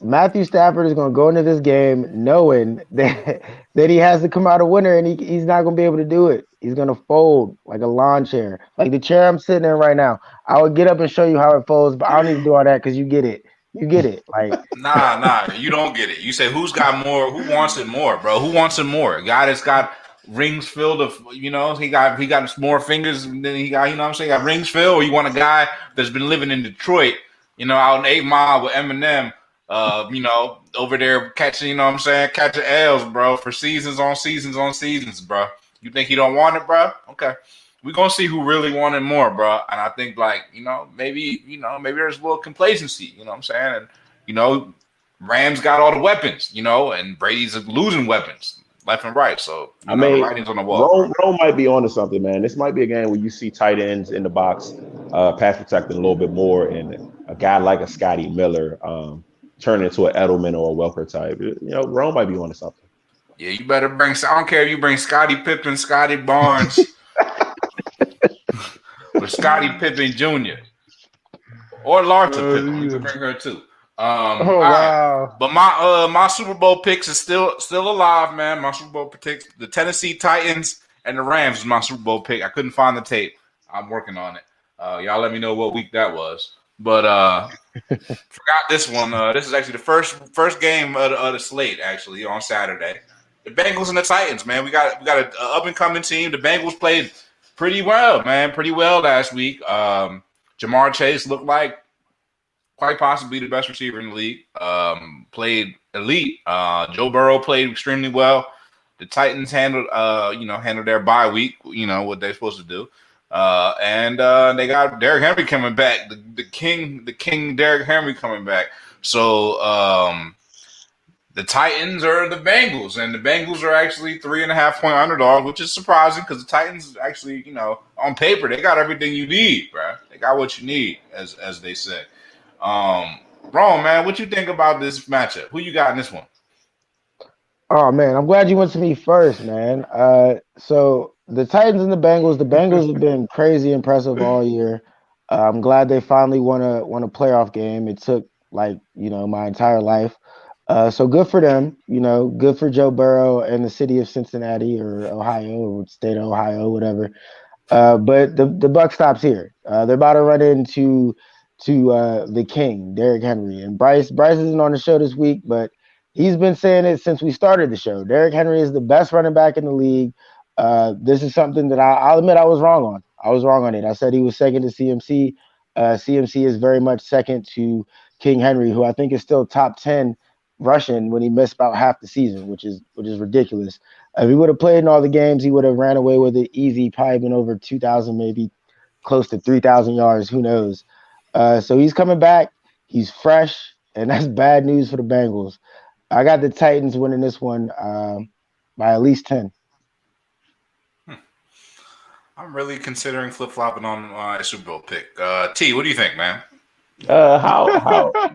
[SPEAKER 1] Matthew Stafford is going to go into this game knowing that he has to come out a winner, and he's not going to be able to do it. He's going to fold like a lawn chair, like the chair I'm sitting in right now. I would get up and show you how it folds, but I don't need to do all that because you get it. You get it.
[SPEAKER 2] Nah, you don't get it. You say who's got more? Who wants it more, bro? Who wants it more? A guy that's got rings filled of, he got more fingers than he got, what I'm saying? Got rings filled, or you want a guy that's been living in Detroit, out in 8 Mile with Eminem, over there catching, catching L's, bro, for seasons on seasons, bro. You think he don't want it, bro? Okay. We're going to see who really wanted more, bro. And I think, maybe there's a little complacency, you know what I'm saying? And, Rams got all the weapons, and Brady's losing weapons left and right. So, the writing's on the wall.
[SPEAKER 4] Rome might be onto something, man. This might be a game where you see tight ends in the box, pass protecting a little bit more, and a guy like a Scotty Miller turn into an Edelman or a Welker type. Rome might be onto something.
[SPEAKER 2] Yeah, you better bring. I don't care if you bring Scottie Pippen, Scotty Barnes, or Scottie Pippen Jr. or Larsa Pippen. You can bring her too.
[SPEAKER 3] Wow!
[SPEAKER 2] But my Super Bowl picks is still alive, man. My Super Bowl picks: the Tennessee Titans and the Rams is my Super Bowl pick. I couldn't find the tape. I'm working on it. Y'all let me know what week that was. But forgot this one. This is actually the first game of the slate. Actually, on Saturday, the Bengals and the Titans. Man, we got an up and coming team. The Bengals played pretty well, man. Pretty well last week. Jamar Chase looked like quite possibly the best receiver in the league. Played elite. Joe Burrow played extremely well. The Titans handled their bye week. What they're supposed to do. And they got Derrick Henry coming back. The king Derrick Henry coming back. So the Titans or the Bengals, and the Bengals are actually 3.5-point underdog, which is surprising because the Titans actually, on paper they got everything you need, bro. They got what you need, as they say. Ron, man, what you think about this matchup? Who you got in this one?
[SPEAKER 1] Oh man, I'm glad you went to me first, man. So the Titans and the Bengals have been crazy impressive all year. I'm glad they finally won a playoff game. It took my entire life. So good for them. Good for Joe Burrow and the city of Cincinnati or Ohio or state of Ohio, whatever. But the buck stops here. They're about to run into the king, Derrick Henry, and Bryce. Bryce isn't on the show this week, but he's been saying it since we started the show. Derrick Henry is the best running back in the league. This is something that I'll admit I was wrong on. I was wrong on it. I said he was second to CMC. CMC is very much second to King Henry, who I think is still top 10 rushing when he missed about half the season, which is ridiculous. If he would have played in all the games, he would have ran away with it easy, probably been over 2,000, maybe close to 3,000 yards. Who knows? So he's coming back. He's fresh, and that's bad news for the Bengals. I got the Titans winning this one by at least 10.
[SPEAKER 2] I'm really considering flip-flopping on my Super Bowl pick. T, what do you think, man?
[SPEAKER 4] How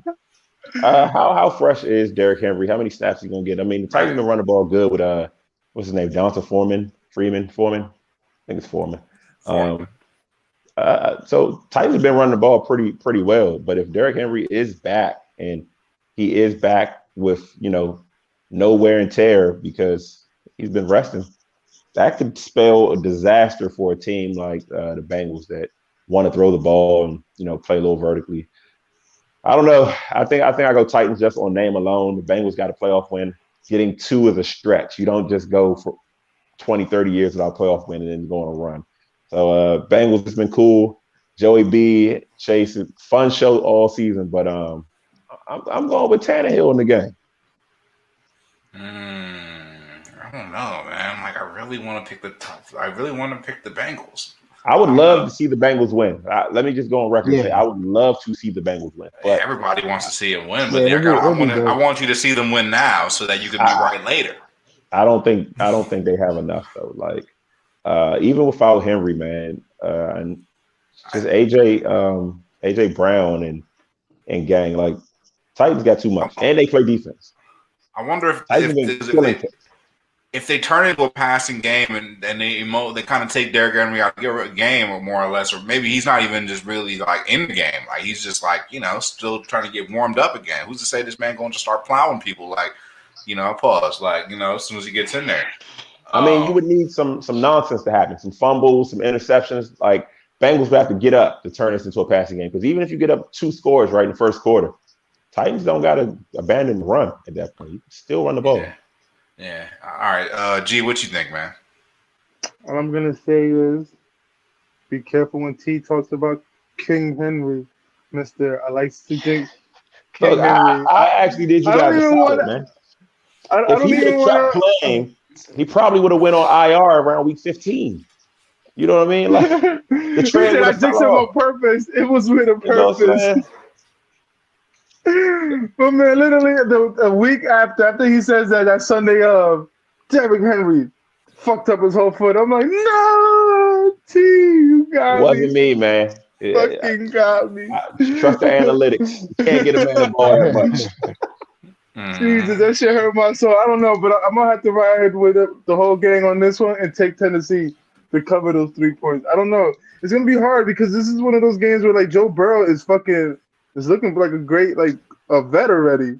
[SPEAKER 4] fresh is Derrick Henry? How many snaps is he gonna get? I mean, the Titans been running the ball good with what's his name? Jonathan Foreman. I think it's Foreman. So Titans have been running the ball pretty well. But if Derrick Henry is back and he is back with no wear and tear because he's been resting, that could spell a disaster for a team like the Bengals that want to throw the ball and play low vertically. I don't know. I think I go Titans just on name alone. The Bengals got a playoff win. Getting 2 is a stretch. You don't just go for 20, 30 years without a playoff win and then go on a run. So Bengals has been cool. Joey B, Chase, fun show all season, but I'm going with Tannehill in the game.
[SPEAKER 2] I don't know, man. Like, I really want to pick the Bengals.
[SPEAKER 4] I would love to see the Bengals win. Let me just go on record and say I would love to see the Bengals win. But
[SPEAKER 2] everybody wants to see it win, but I want you to see them win now so that you can be right later. I don't think
[SPEAKER 4] they have enough though. Like even without Henry, man, and just AJ Brown and gang, like Titans got too much, and they play defense.
[SPEAKER 2] I wonder if they turn into a passing game and they kind of take Derrick Henry out of the game or more or less, or maybe he's not even just really like in the game. Like he's just like, still trying to get warmed up again. Who's to say this man going to start plowing people like, pause, like, as soon as he gets in there.
[SPEAKER 4] I mean, you would need some nonsense to happen, some fumbles, some interceptions. Like Bengals would have to get up to turn this into a passing game. Because even if you get up 2 scores right in the first quarter, Titans don't got to abandon the run at that point. You can still run the ball.
[SPEAKER 2] Yeah. All right. G, what you think, man?
[SPEAKER 3] All I'm going to say is be careful when T talks about King Henry, Mr. I like to think
[SPEAKER 4] King Henry. I actually did you guys a solid, man. If he would have kept playing, he probably would have went on IR around week 15. You know what I mean? Like the trend
[SPEAKER 3] I jinxed him on purpose. It was with a purpose. But man, literally a week after he says that Sunday, Derrick Henry fucked up his whole foot. I'm like, no, T, you got me.
[SPEAKER 4] Wasn't me, man.
[SPEAKER 3] Fucking got me.
[SPEAKER 4] Trust the analytics. You can't get a man the ball that much.
[SPEAKER 3] Jesus, that shit hurt my soul. I don't know, but I'm gonna have to ride with the whole gang on this one and take Tennessee to cover those 3 points. I don't know. It's gonna be hard because this is one of those games where like Joe Burrow is looking like a great, like a vet already.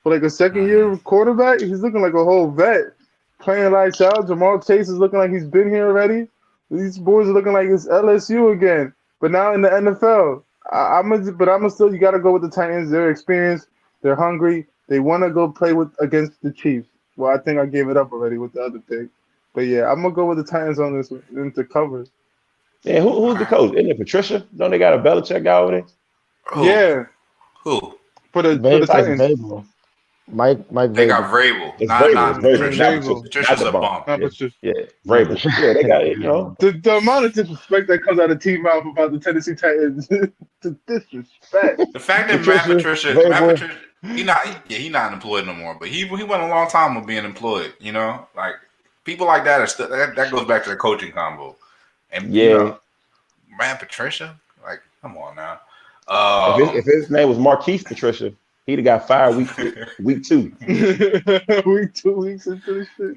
[SPEAKER 3] For like a second-year quarterback, he's looking like a whole vet. Playing lights out. Jamal Chase is looking like he's been here already. These boys are looking like it's LSU again. But now in the NFL, you got to go with the Titans. They're experienced. They're hungry. They want to go play against the Chiefs. Well, I think I gave it up already with the other pick. But yeah, I'm going to go with the Titans on this one to cover.
[SPEAKER 4] Yeah, who's the coach? Isn't it Patricia? Don't they got a Belichick guy over there?
[SPEAKER 3] Yeah.
[SPEAKER 2] Who?
[SPEAKER 3] For the Titans.
[SPEAKER 1] Mike
[SPEAKER 2] They got Vrabel. Not Patricia. Patricia's a bum.
[SPEAKER 4] Yeah, Vrabel. Yeah, they got it,
[SPEAKER 3] The amount of disrespect that comes out of T mouth about the Tennessee Titans. The disrespect.
[SPEAKER 2] The fact that Matt Patricia He not employed no more. But he went a long time of being employed. You know, like people like that are still that goes back to the coaching combo. And you
[SPEAKER 4] Yeah.
[SPEAKER 2] know, man, Patricia, like, come on now.
[SPEAKER 4] If his name was Marquise Patricia, he'd have got fired week 2.
[SPEAKER 3] Week 2 weeks into the shit.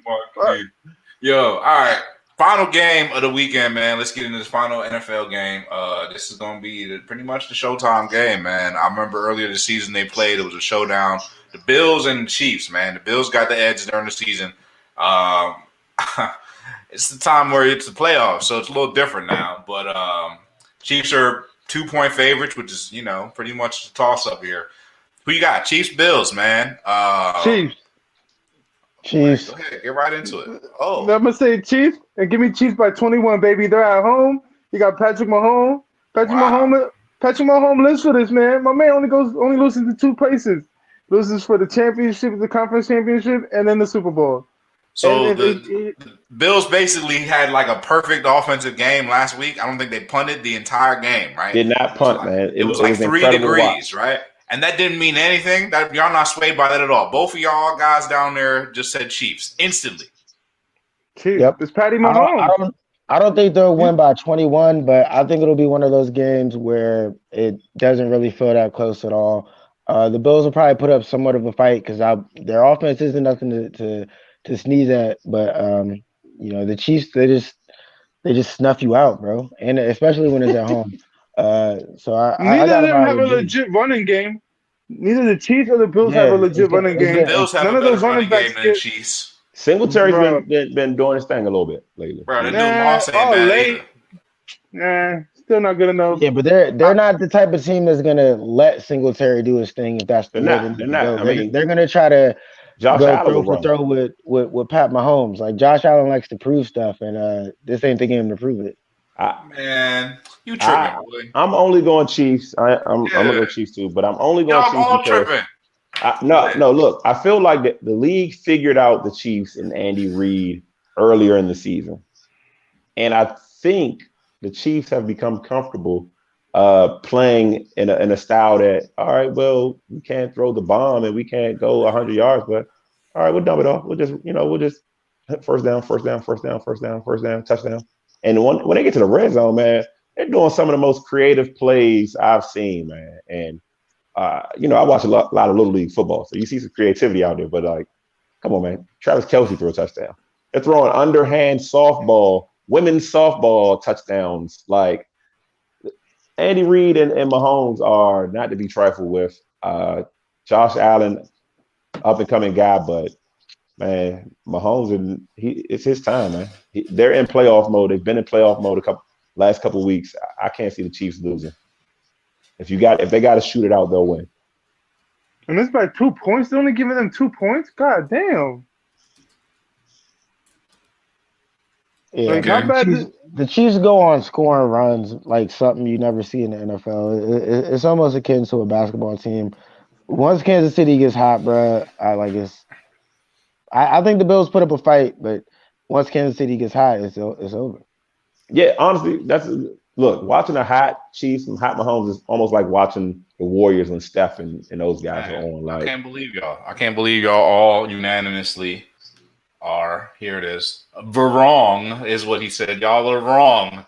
[SPEAKER 2] Yo, all right. Final game of the weekend, man. Let's get into this final NFL game. This is going to be pretty much the Showtime game, man. I remember earlier this season they played. It was a showdown. The Bills and the Chiefs, man. The Bills got the edge during the season. It's the time where it's the playoffs, so it's a little different now. But Chiefs are 2-point favorites, which is, pretty much the toss-up here. Who you got? Chiefs, Bills, man.
[SPEAKER 3] Chiefs.
[SPEAKER 1] Chiefs.
[SPEAKER 2] Go ahead, get right into it. Oh,
[SPEAKER 3] I'm gonna say Chiefs and give me Chiefs by 21, baby. They're at home. You got Patrick Mahomes. Patrick Mahomes lives for this, man. My man only loses to 2 places. Loses for the championship, the conference championship, and then the Super Bowl.
[SPEAKER 2] So the Bills basically had like a perfect offensive game last week. I don't think they punted the entire game, right?
[SPEAKER 4] Did not punt, man.
[SPEAKER 2] It was like 3 degrees, right? And that didn't mean anything. That y'all not swayed by that at all. Both of y'all guys down there just said Chiefs instantly.
[SPEAKER 3] Chiefs.
[SPEAKER 1] Yep.
[SPEAKER 3] It's Patty Mahomes.
[SPEAKER 1] I don't think they'll win by 21, but I think it'll be one of those games where it doesn't really feel that close at all. The Bills will probably put up somewhat of a fight because their offense isn't nothing to sneeze at, but the Chiefs they just snuff you out, bro, and especially when it's at home. So
[SPEAKER 3] neither of them have a legit running game. Neither the Chiefs or the Bills have a legit running game.
[SPEAKER 2] The Bills have a better running game than the Chiefs.
[SPEAKER 4] Singletary's been doing his thing a little bit lately.
[SPEAKER 2] Bro, Moss ain't bad either.
[SPEAKER 3] Still not good enough.
[SPEAKER 1] Yeah, but they're not the type of team that's gonna let Singletary do his thing. If that's
[SPEAKER 4] they're not. I mean,
[SPEAKER 1] they're gonna try to
[SPEAKER 4] Josh Allen
[SPEAKER 1] throw for throw with Pat Mahomes. Like Josh Allen likes to prove stuff, and this ain't the game to prove it.
[SPEAKER 2] Man, you tripping, boy.
[SPEAKER 4] I'm only going Chiefs. I'm gonna go Chiefs too, but I'm only going Chiefs.
[SPEAKER 2] I'm all tripping.
[SPEAKER 4] No. Look, I feel like the league figured out the Chiefs and Andy Reid earlier in the season, and I think the Chiefs have become comfortable playing in a style that, all right, well, we can't throw the bomb and we can't go 100 yards, but all right, we'll dump it off. We'll just first down, touchdown. And when they get to the red zone, man, they're doing some of the most creative plays I've seen, man. And I watch a lot of Little League football, so you see some creativity out there. But like, come on, man, Travis Kelce threw a touchdown. They're throwing underhand softball, women's softball touchdowns. Like Andy Reid and Mahomes are not to be trifled with. Josh Allen, up and coming guy, but man, Mahomes it's his time, man. They're in playoff mode. They've been in playoff mode last couple of weeks. I can't see the Chiefs losing. If they got to shoot it out, they'll win.
[SPEAKER 3] And it's by 2 points. They're only giving them 2 points. God damn.
[SPEAKER 1] Yeah, the Chiefs go on scoring runs like something you never see in the NFL. It's almost akin to a basketball team. Once Kansas City gets hot, bro, I think the Bills put up a fight, but once Kansas City gets hot, it's over.
[SPEAKER 4] Yeah, honestly, watching a hot Chiefs and hot Mahomes is almost like watching the Warriors when Steph and those guys are on. Like,
[SPEAKER 2] I can't believe y'all all unanimously are. Here it is. Wrong is what he said. Y'all are wrong.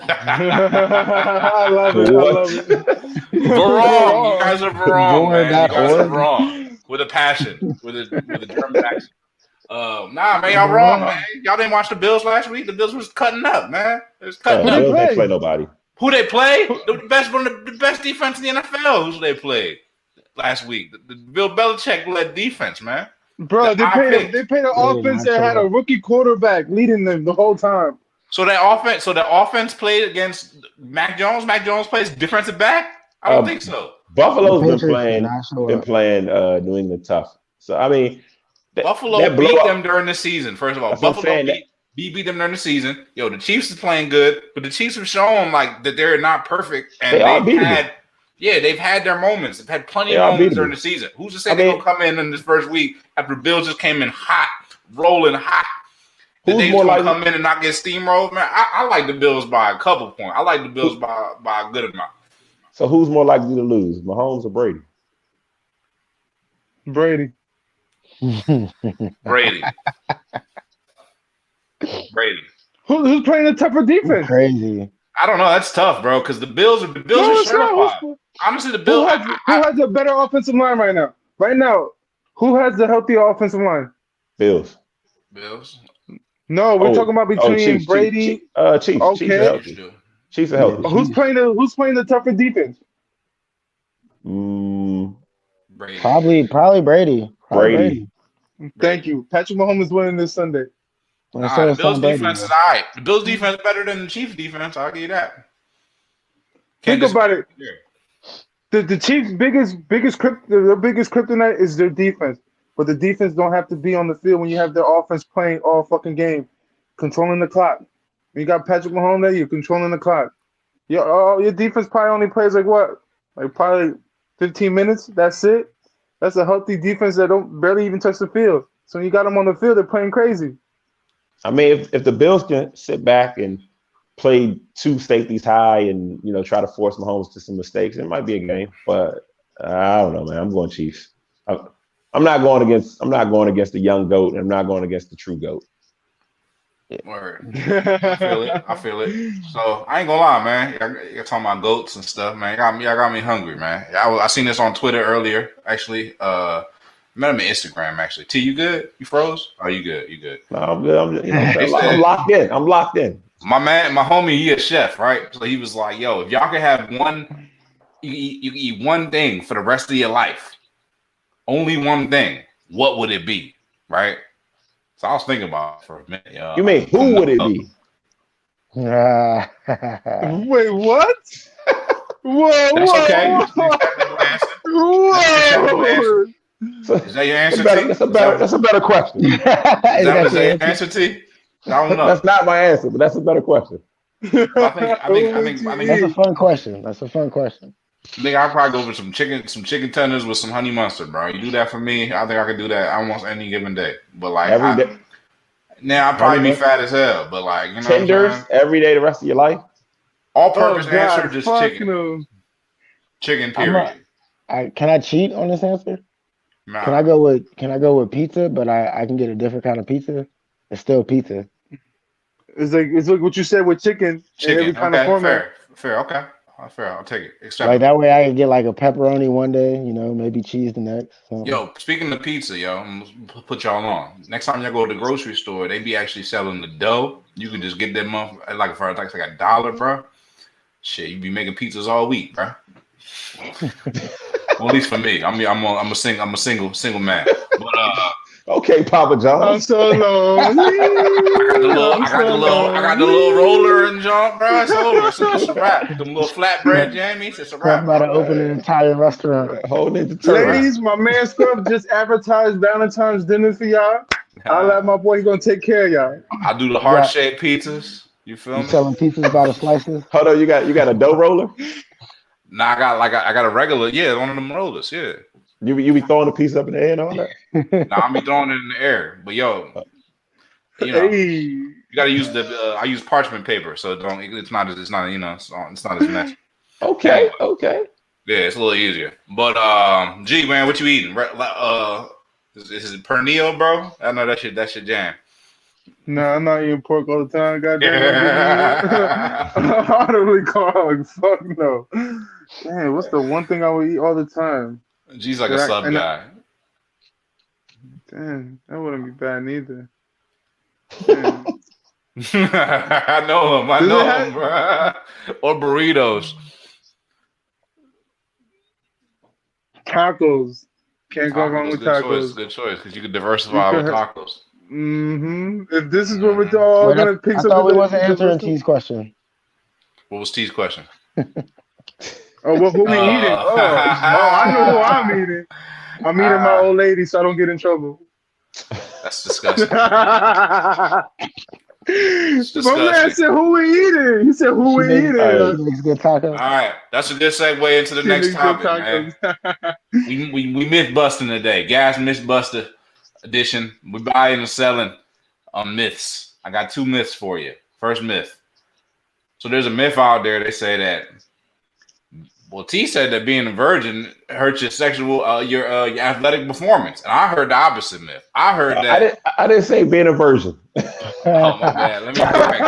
[SPEAKER 3] I love it.
[SPEAKER 2] Wrong. You guys are wrong, man. You guys are wrong. With a passion. With a German accent. Nah, man, y'all wrong, man. Y'all didn't watch the Bills last week. The Bills was cutting up, man. It was cutting up.
[SPEAKER 4] Bills didn't play nobody.
[SPEAKER 2] Who they play? One of the best defense in the NFL. Who they played last week? The Bill Belichick led defense, man.
[SPEAKER 3] Bro, they paid an offense that had a rookie quarterback leading them the whole time.
[SPEAKER 2] So the offense played against Mac Jones. Mac Jones plays defensive back. I don't think so.
[SPEAKER 4] Buffalo's been playing New England tough. So I mean,
[SPEAKER 2] Buffalo beat them during the season. First of all, Buffalo beat them during the season. Yo, the Chiefs is playing good, but the Chiefs have shown like that they're not perfect, and they've had their moments. They've had plenty of moments during the season. Who's to say they're gonna come in this first week after Bills just came in hot, rolling hot? That they just gonna come in and not get steamrolled, man. I like the Bills by a couple points. I like the Bills by a good amount.
[SPEAKER 4] So who's more likely to lose, Mahomes or Brady?
[SPEAKER 3] Brady.
[SPEAKER 2] Brady. Brady.
[SPEAKER 3] Who's playing the tougher defense?
[SPEAKER 1] Crazy.
[SPEAKER 2] I don't know. That's tough, bro. Because the Bills are
[SPEAKER 3] No, it's
[SPEAKER 2] certified.
[SPEAKER 3] not.
[SPEAKER 2] Honestly, the Bills.
[SPEAKER 3] Who has a better offensive line right now? Right now, who has the healthier offensive line?
[SPEAKER 4] Bills.
[SPEAKER 2] Bills.
[SPEAKER 3] No, we're talking about between
[SPEAKER 4] Chiefs,
[SPEAKER 3] Brady.
[SPEAKER 4] Chiefs.
[SPEAKER 3] Okay.
[SPEAKER 4] Chiefs are healthy. Chiefs are healthy.
[SPEAKER 3] Who's playing the tougher defense?
[SPEAKER 2] Brady.
[SPEAKER 1] Probably Brady.
[SPEAKER 4] Brady.
[SPEAKER 3] Thank you. Patrick Mahomes is winning this Sunday.
[SPEAKER 2] The Bills' defense is all right. The Bills' defense is better than the Chiefs' defense. I'll give you that.
[SPEAKER 3] Think about it. The Chiefs' biggest kryptonite is their defense. But the defense don't have to be on the field when you have their offense playing all fucking game, controlling the clock. When you got Patrick Mahomes there, you're controlling the clock. Your defense probably only plays like what? Like probably 15 minutes. That's it. That's a healthy defense that don't barely even touch the field. So when you got them on the field, they're playing crazy.
[SPEAKER 4] I mean, if the Bills can sit back and play two safeties high and try to force Mahomes to some mistakes, it might be a game. But I don't know, man. I'm going Chiefs. I'm not going against the young GOAT, and I'm not going against the true GOAT.
[SPEAKER 2] Word. I feel it. So I ain't gonna lie, man. You're talking about goats and stuff, man. Y'all got me hungry, man. I seen this on Twitter earlier, actually. Met him on Instagram, actually. T, you good? You froze? Oh, you good? You good?
[SPEAKER 4] No, I'm good. I'm locked in. I'm locked in.
[SPEAKER 2] My homie, he a chef, right? So he was like, "Yo, if y'all could have one, you eat one thing for the rest of your life, only one thing. What would it be?" Right? So I was thinking about it for a minute.
[SPEAKER 4] You mean who would it be?
[SPEAKER 3] Wait, what?
[SPEAKER 2] That's okay.
[SPEAKER 3] Whoa.
[SPEAKER 2] Is that your answer, T?
[SPEAKER 4] That's a better question.
[SPEAKER 2] Is that your answer, T? I don't know.
[SPEAKER 4] That's not my answer, but that's a better question.
[SPEAKER 2] I think
[SPEAKER 1] that's a fun question. I
[SPEAKER 2] think I'll probably go for some chicken tenders with some honey mustard, bro. You do that for me, I think I could do that almost any given day. But like
[SPEAKER 4] every day.
[SPEAKER 2] Now I'd probably be fat as hell, but like
[SPEAKER 4] tenders every day the rest of your life.
[SPEAKER 2] All-purpose answer, just chicken.
[SPEAKER 3] No.
[SPEAKER 2] Chicken, period.
[SPEAKER 1] Can I cheat on this answer?
[SPEAKER 2] Nah.
[SPEAKER 1] Can I go with pizza, but I can get a different kind of pizza? It's still pizza.
[SPEAKER 3] It's like what you said with chicken. Every kind of format.
[SPEAKER 2] Fair. Okay. Fair. I'll take it.
[SPEAKER 1] Like that way, I can get like a pepperoni one day. Maybe cheese the next.
[SPEAKER 2] Yo, speaking of pizza, I'm gonna put y'all on. Next time y'all go to the grocery store, they be actually selling the dough. You can just get them up like for like $1, bro. Shit, you be making pizzas all week, bro. Well, at least for me. I'm a single man. But
[SPEAKER 4] okay, Papa John.
[SPEAKER 3] I'm so low.
[SPEAKER 2] I got the little roller and jump, bro. It's over. It's a wrap. Them little flatbread jammies. It's a wrap.
[SPEAKER 1] I'm about to open an entire restaurant.
[SPEAKER 4] Holding it to
[SPEAKER 3] Ladies, my man Scrub just advertised Valentine's dinner for y'all. I'll let my boy. He's gonna take care of y'all.
[SPEAKER 2] I do the heart-shaped pizzas. You feel me?
[SPEAKER 1] Selling pizzas by the slices.
[SPEAKER 4] Hold on, you got a dough roller?
[SPEAKER 2] Nah, I got a regular, one of them rollers, yeah.
[SPEAKER 4] You be throwing the piece up in the air and all that?
[SPEAKER 2] Nah, I be throwing it in the air. But you gotta use I use parchment paper, so it's not as messy.
[SPEAKER 4] Okay.
[SPEAKER 2] Yeah, it's a little easier. But G man, what you eating? Is it pernil, bro? I know that's your jam.
[SPEAKER 3] No, I'm not eating pork all the time. Goddamn. I don't really call it. Fuck no. Man, what's the one thing I would eat all the time?
[SPEAKER 2] G's like a sub guy.
[SPEAKER 3] Damn, that wouldn't be bad neither.
[SPEAKER 2] I know him, bro. Or burritos.
[SPEAKER 3] Tacos. Can't go wrong with tacos.
[SPEAKER 2] Good choice, because you could diversify with tacos.
[SPEAKER 3] Mm-hmm. If this is what we're all gonna pick something.
[SPEAKER 1] I thought we wasn't answering T's question.
[SPEAKER 2] What was T's question?
[SPEAKER 3] Oh, who we eating? I know who I'm eating. I'm eating my old lady, so I don't get in trouble.
[SPEAKER 2] That's disgusting.
[SPEAKER 3] My man said, "Who we eating?" He said, "Who we eating?"
[SPEAKER 1] Good tacos.
[SPEAKER 2] All right, that's a good segue into the next topic, man. We myth busting today. Gas myth buster edition. We buying and selling myths. I got 2 myths for you. First myth. So there's a myth out there. They say that Well, T said that being a virgin hurts your your athletic performance, and I heard the opposite myth. I heard that.
[SPEAKER 4] I didn't say being a virgin.
[SPEAKER 2] Oh my bad. Let me correct.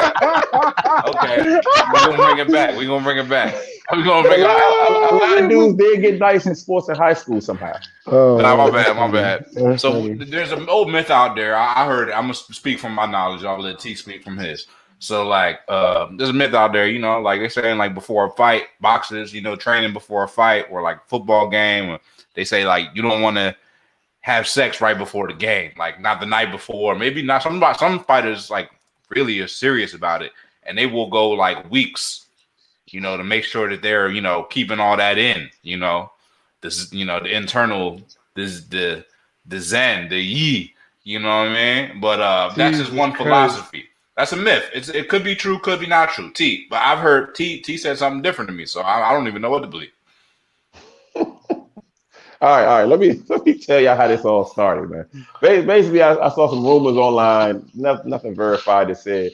[SPEAKER 2] Okay, we're gonna bring it back. We're gonna bring it back. We're gonna bring it back.
[SPEAKER 4] A lot of dudes did get nice in sports in high school somehow.
[SPEAKER 1] Oh,
[SPEAKER 2] Nah, my
[SPEAKER 1] that's
[SPEAKER 2] bad. My
[SPEAKER 1] funny.
[SPEAKER 2] bad.
[SPEAKER 1] That's
[SPEAKER 2] So
[SPEAKER 1] funny.
[SPEAKER 2] there's an old myth out there. I heard it. I'm gonna speak from my knowledge. I'll let T speak from his. So like, there's a myth out there. You know, like they're saying like before a fight, boxers, you know, training before a fight or like football game. Or they say like you don't want to have sex right before the game, like not the night before. Maybe not. Some fighters like really are serious about it, and they will go like weeks, you know, to make sure that they're, you know, keeping all that in, you know, this, you know, the internal, this the zen, the yi, you know what I mean? But that's just one philosophy. That's a myth. It could be true, could be not true. T, but I've heard T said something different to me, so I don't even know what to believe.
[SPEAKER 4] All right. Let me tell y'all how this all started, man. Basically, I saw some rumors online, nothing verified, that said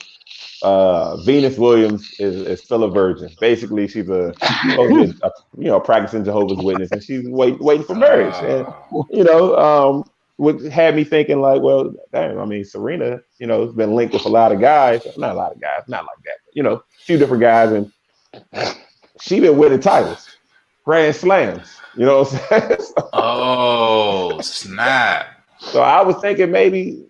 [SPEAKER 4] Venus Williams is still a virgin. Basically, she's practicing Jehovah's Witness, and she's waiting for marriage. And what had me thinking like, well, damn. I mean, Serena, you know, has been linked with a lot of guys. Not a lot of guys, not like that. But, you know, a few different guys, and she been winning titles, Grand Slams. You know what I'm saying?
[SPEAKER 2] Oh, snap.
[SPEAKER 4] So I was thinking maybe,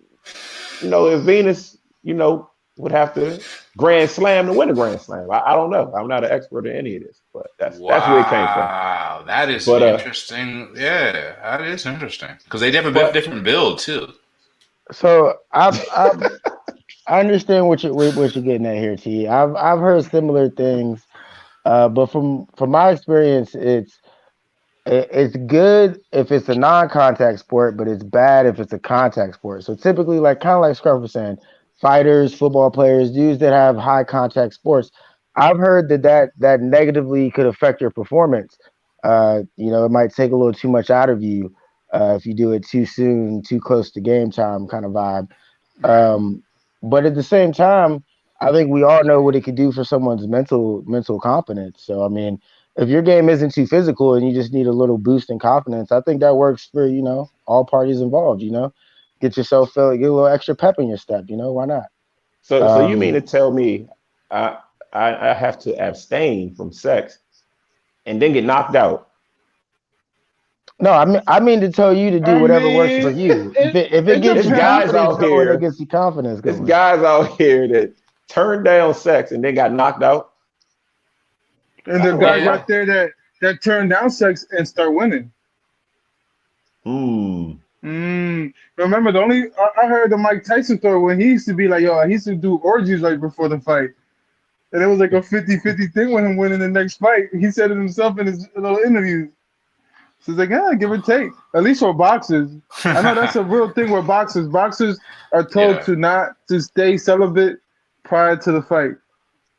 [SPEAKER 4] you know, if Venus, you know, would have to Grand Slam to win a Grand Slam. I don't know. I'm not an expert in any of this, but that's where it came from.
[SPEAKER 2] Wow, that is interesting. Yeah, that is interesting because they have a different build too.
[SPEAKER 1] So I understand what you're getting at here, T. I've heard similar things, but from my experience, it's good if it's a non-contact sport, but it's bad if it's a contact sport. So typically, like kind of like Scruff was saying, fighters, football players, dudes that have high contact sports, I've heard that negatively could affect your performance. You know, it might take a little too much out of you if you do it too soon, too close to game time, kind of vibe. But at the same time, I think we all know what it could do for someone's mental confidence. So I mean, if your game isn't too physical and you just need a little boost in confidence, I think that works for, you know, all parties involved. You know, get a little extra pep in your step. You know, why not?
[SPEAKER 4] So you mean to tell me I have to abstain from sex and then get knocked out?
[SPEAKER 1] No, I mean to tell you to do whatever works for you. If it gets you
[SPEAKER 4] guys out here,
[SPEAKER 1] it gets you confidence going.
[SPEAKER 4] There's guys out here that turned down sex and then got knocked out.
[SPEAKER 3] And the guys out there that turn down sex and start winning. Remember, I heard the Mike Tyson story when he used to be like, he used to do orgies like before the fight. And it was like a 50-50 thing with him winning the next fight. He said it himself in his little interviews. So it's like, give or take. At least for boxers. I know that's a real thing with boxers. Boxers are told to stay celibate prior to the fight.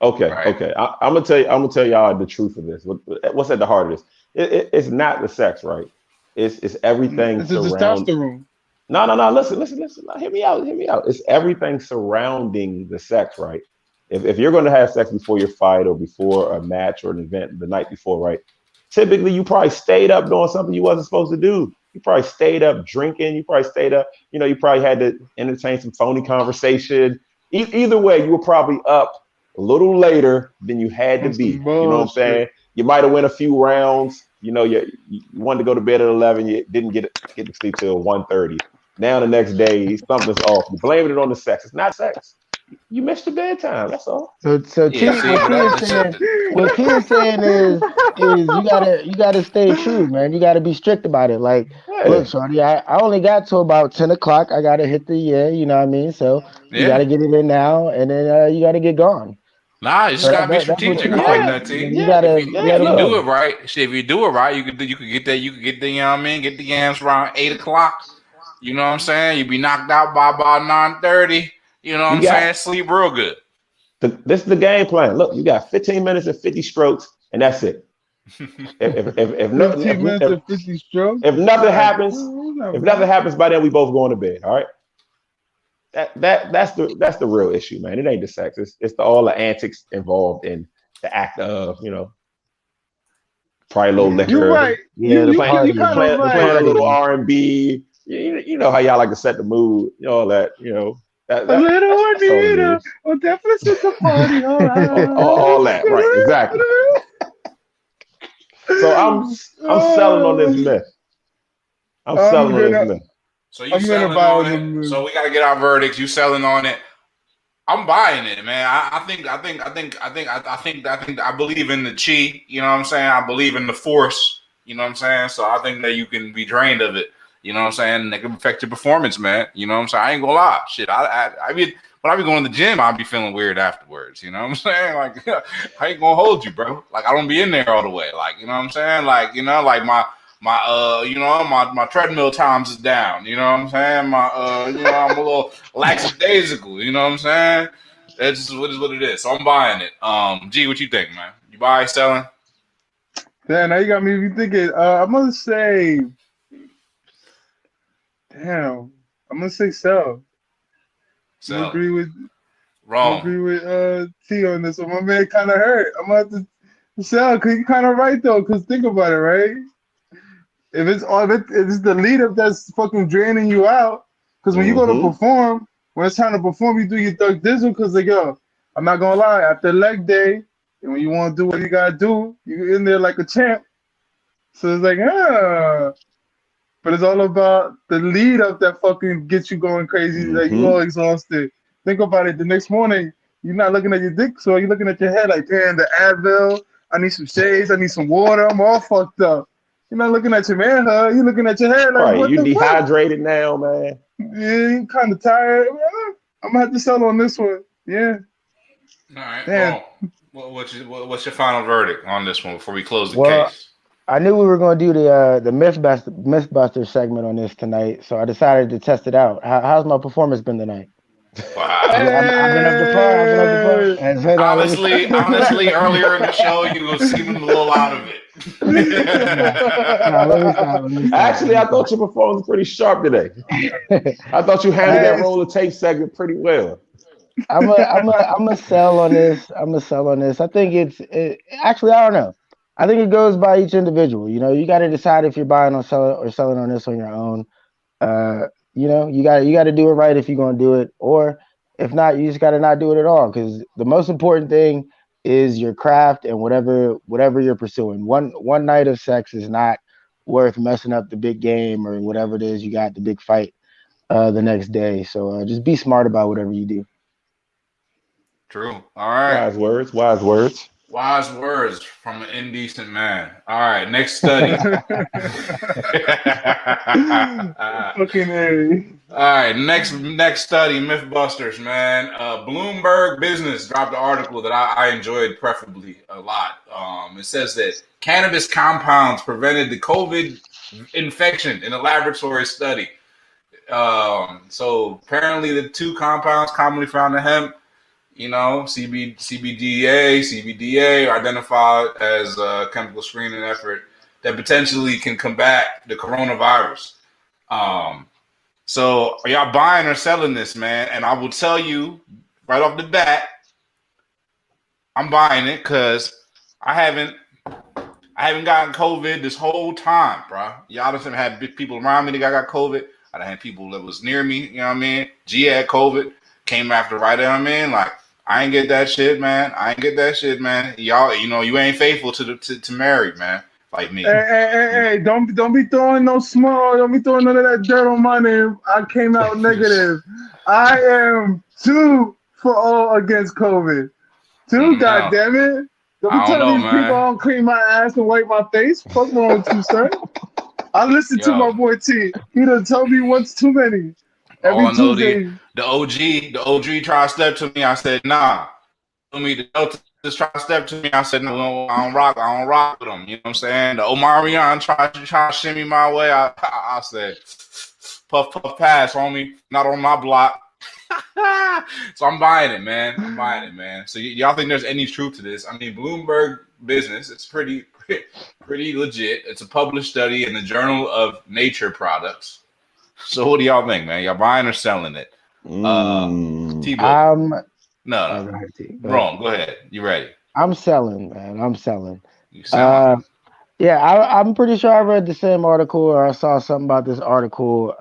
[SPEAKER 4] Okay. I'm gonna tell y'all the truth of this. What's at the heart of this? It's not the sex, right? It's everything.
[SPEAKER 3] It's the testosterone.
[SPEAKER 4] No. Listen. Hear me out. It's everything surrounding the sex, right? If you're going to have sex before your fight or before a match or an event the night before, right? Typically, you probably stayed up doing something you wasn't supposed to do. You probably stayed up drinking. You probably stayed up. You know, you probably had to entertain some phony conversation. Either way, you were probably up a little later than you had to be. You know what I'm saying? You might have went a few rounds. You know, you wanted to go to bed at 11. You didn't get to sleep till 1:30. Now the next day, something's off. You blaming it on the sex. It's not sex. You missed your bedtime. That's all.
[SPEAKER 1] So what Key is saying is you gotta stay true, man. You gotta be strict about it. Like, look, shorty, I only got to about 10 o'clock. I gotta hit the you know what I mean? So you gotta get it in now, and then you gotta get gone.
[SPEAKER 2] Nah, you just gotta be strategic. I like that, T.
[SPEAKER 1] You gotta
[SPEAKER 2] if you do it right, if you do it right, you could get that. You could get the, you know what I mean, get the yams around 8 o'clock. You know what I'm saying? You be knocked out by about 9:30. You know what I'm saying? Sleep real good.
[SPEAKER 4] This is the game plan. Look, you got 15 minutes and 50 strokes, and that's it. If nothing happens by then, we both going to bed. All right. That's the real issue, man. It ain't the sex. It's all the antics involved in the act of, you know, Probably a little liquor.
[SPEAKER 3] You're right.
[SPEAKER 1] Yeah,
[SPEAKER 3] You
[SPEAKER 1] party.
[SPEAKER 3] kind of
[SPEAKER 4] Playing
[SPEAKER 3] right.
[SPEAKER 4] a little R&B. You know how y'all like to set the mood. You know all that. You know
[SPEAKER 3] A little
[SPEAKER 4] that's all it
[SPEAKER 3] Anita.
[SPEAKER 4] is.
[SPEAKER 3] Well, definitely set the party. All
[SPEAKER 4] All that, right? Exactly. So I'm selling on this myth. I'm selling on this myth.
[SPEAKER 2] So you
[SPEAKER 3] I'm gonna
[SPEAKER 2] selling
[SPEAKER 3] buy
[SPEAKER 2] on
[SPEAKER 3] them.
[SPEAKER 2] it. So we gotta get our verdicts. You selling on it. I'm buying it, man. I believe in the chi. You know what I'm saying? I believe in the force. You know what I'm saying? So I think that you can be drained of it. You know what I'm saying? And it can affect your performance, man. You know what I'm saying? I ain't gonna lie. Shit, I mean, when I be going to the gym, I'll be feeling weird afterwards. You know what I'm saying? Like, I ain't gonna hold you, bro. Like, I don't be in there all the way. Like, you know what I'm saying? Like, like my treadmill times is down. You know what I'm saying? I'm a little lackadaisical. You know what I'm saying? That's just what it is. So I'm buying it. G, what you think, man? You buy, selling?
[SPEAKER 3] Damn, now you got me thinking. I'm gonna say, damn. I'm gonna say sell. I'm gonna agree with T on this one. My man kind of hurt. I'm gonna have to sell because you're kind of right though. Because think about it, right? If it's the lead up that's fucking draining you out, because when you go to perform, when it's time to perform, you do your thug dizzle because like, yo, I'm not gonna lie, after leg day, and when you want to do what you gotta do, you're in there like a champ. So it's like, but it's all about the lead up that fucking gets you going crazy, that you all exhausted. Think about it. The next morning, you're not looking at your dick, so you're looking at your head like, damn, the Advil, I need some shades, I need some water, I'm all fucked up. You're not looking at your manhood. You're looking at your head like, what
[SPEAKER 4] you
[SPEAKER 3] the
[SPEAKER 4] dehydrated now, man.
[SPEAKER 3] Yeah, you kind of tired. I'm gonna have to sell on this one. Yeah.
[SPEAKER 2] All right. Well, what's your final verdict on this one before we close the case?
[SPEAKER 1] I knew we were going to do the Mythbuster segment on this tonight, so I decided to test it out. How's my performance been tonight?
[SPEAKER 2] Wow.
[SPEAKER 1] I've been up to par.
[SPEAKER 2] Honestly, earlier in the show, you were seeming a little out of it.
[SPEAKER 1] Let me stop.
[SPEAKER 4] Actually, I thought your performance was pretty sharp today. I thought you handled that roll of tape segment pretty well.
[SPEAKER 1] I'm a sell on this. I think actually, I don't know. I think it goes by each individual. You know, you got to decide if you're buying or selling on this on your own. You got to do it right if you're gonna do it, or if not, you just got to not do it at all. Because the most important thing is your craft and whatever you're pursuing. One night of sex is not worth messing up the big game or whatever it is you got, the big fight the next day. So just be smart about whatever you do.
[SPEAKER 2] True. All right.
[SPEAKER 4] Wise words
[SPEAKER 2] from an indecent man. All right, next study.
[SPEAKER 3] Fucking A.
[SPEAKER 2] All right, next study, Mythbusters, man. Bloomberg Business dropped an article that I enjoyed preferably a lot. It says that cannabis compounds prevented the COVID infection in a laboratory study. So apparently the two compounds commonly found in hemp, CBDA are identified as a chemical screening effort that potentially can combat the coronavirus. So are y'all buying or selling this, man? And I will tell you right off the bat, I'm buying it because I haven't gotten COVID this whole time, bro. Y'all just had big people around me that got COVID. I done had people that was near me, you know what I mean? G had COVID, came after right there, I mean, like, I ain't get that shit, man. Y'all, you ain't faithful to Mary, man, like me.
[SPEAKER 3] Hey, don't be throwing no smoke. Don't be throwing none of that dirt on my name. I came out negative. I am 2-for-0 against COVID. 2, goddammit. Don't be telling these people I don't clean my ass and wipe my face. Fuck wrong with you, sir? I listen to my boy T. He done told me once too many. Every Tuesday.
[SPEAKER 2] The OG tried to step to me. I said, nah. The Delta just tried to step to me. I said, no, I don't rock with them. You know what I'm saying? The Omarion tried to shimmy my way. I said, puff, pass, homie. Not on my block. So I'm buying it, man. So y'all think there's any truth to this? I mean, Bloomberg Business, it's pretty legit. It's a published study in the Journal of Nature Products. So what do y'all think, man? Y'all buying or selling it? T-Boy. No.
[SPEAKER 1] Wrong.
[SPEAKER 2] Go ahead. You ready?
[SPEAKER 1] I'm selling, man. I'm selling.
[SPEAKER 2] You selling?
[SPEAKER 1] Yeah, I'm pretty sure I read the same article or I saw something about this article.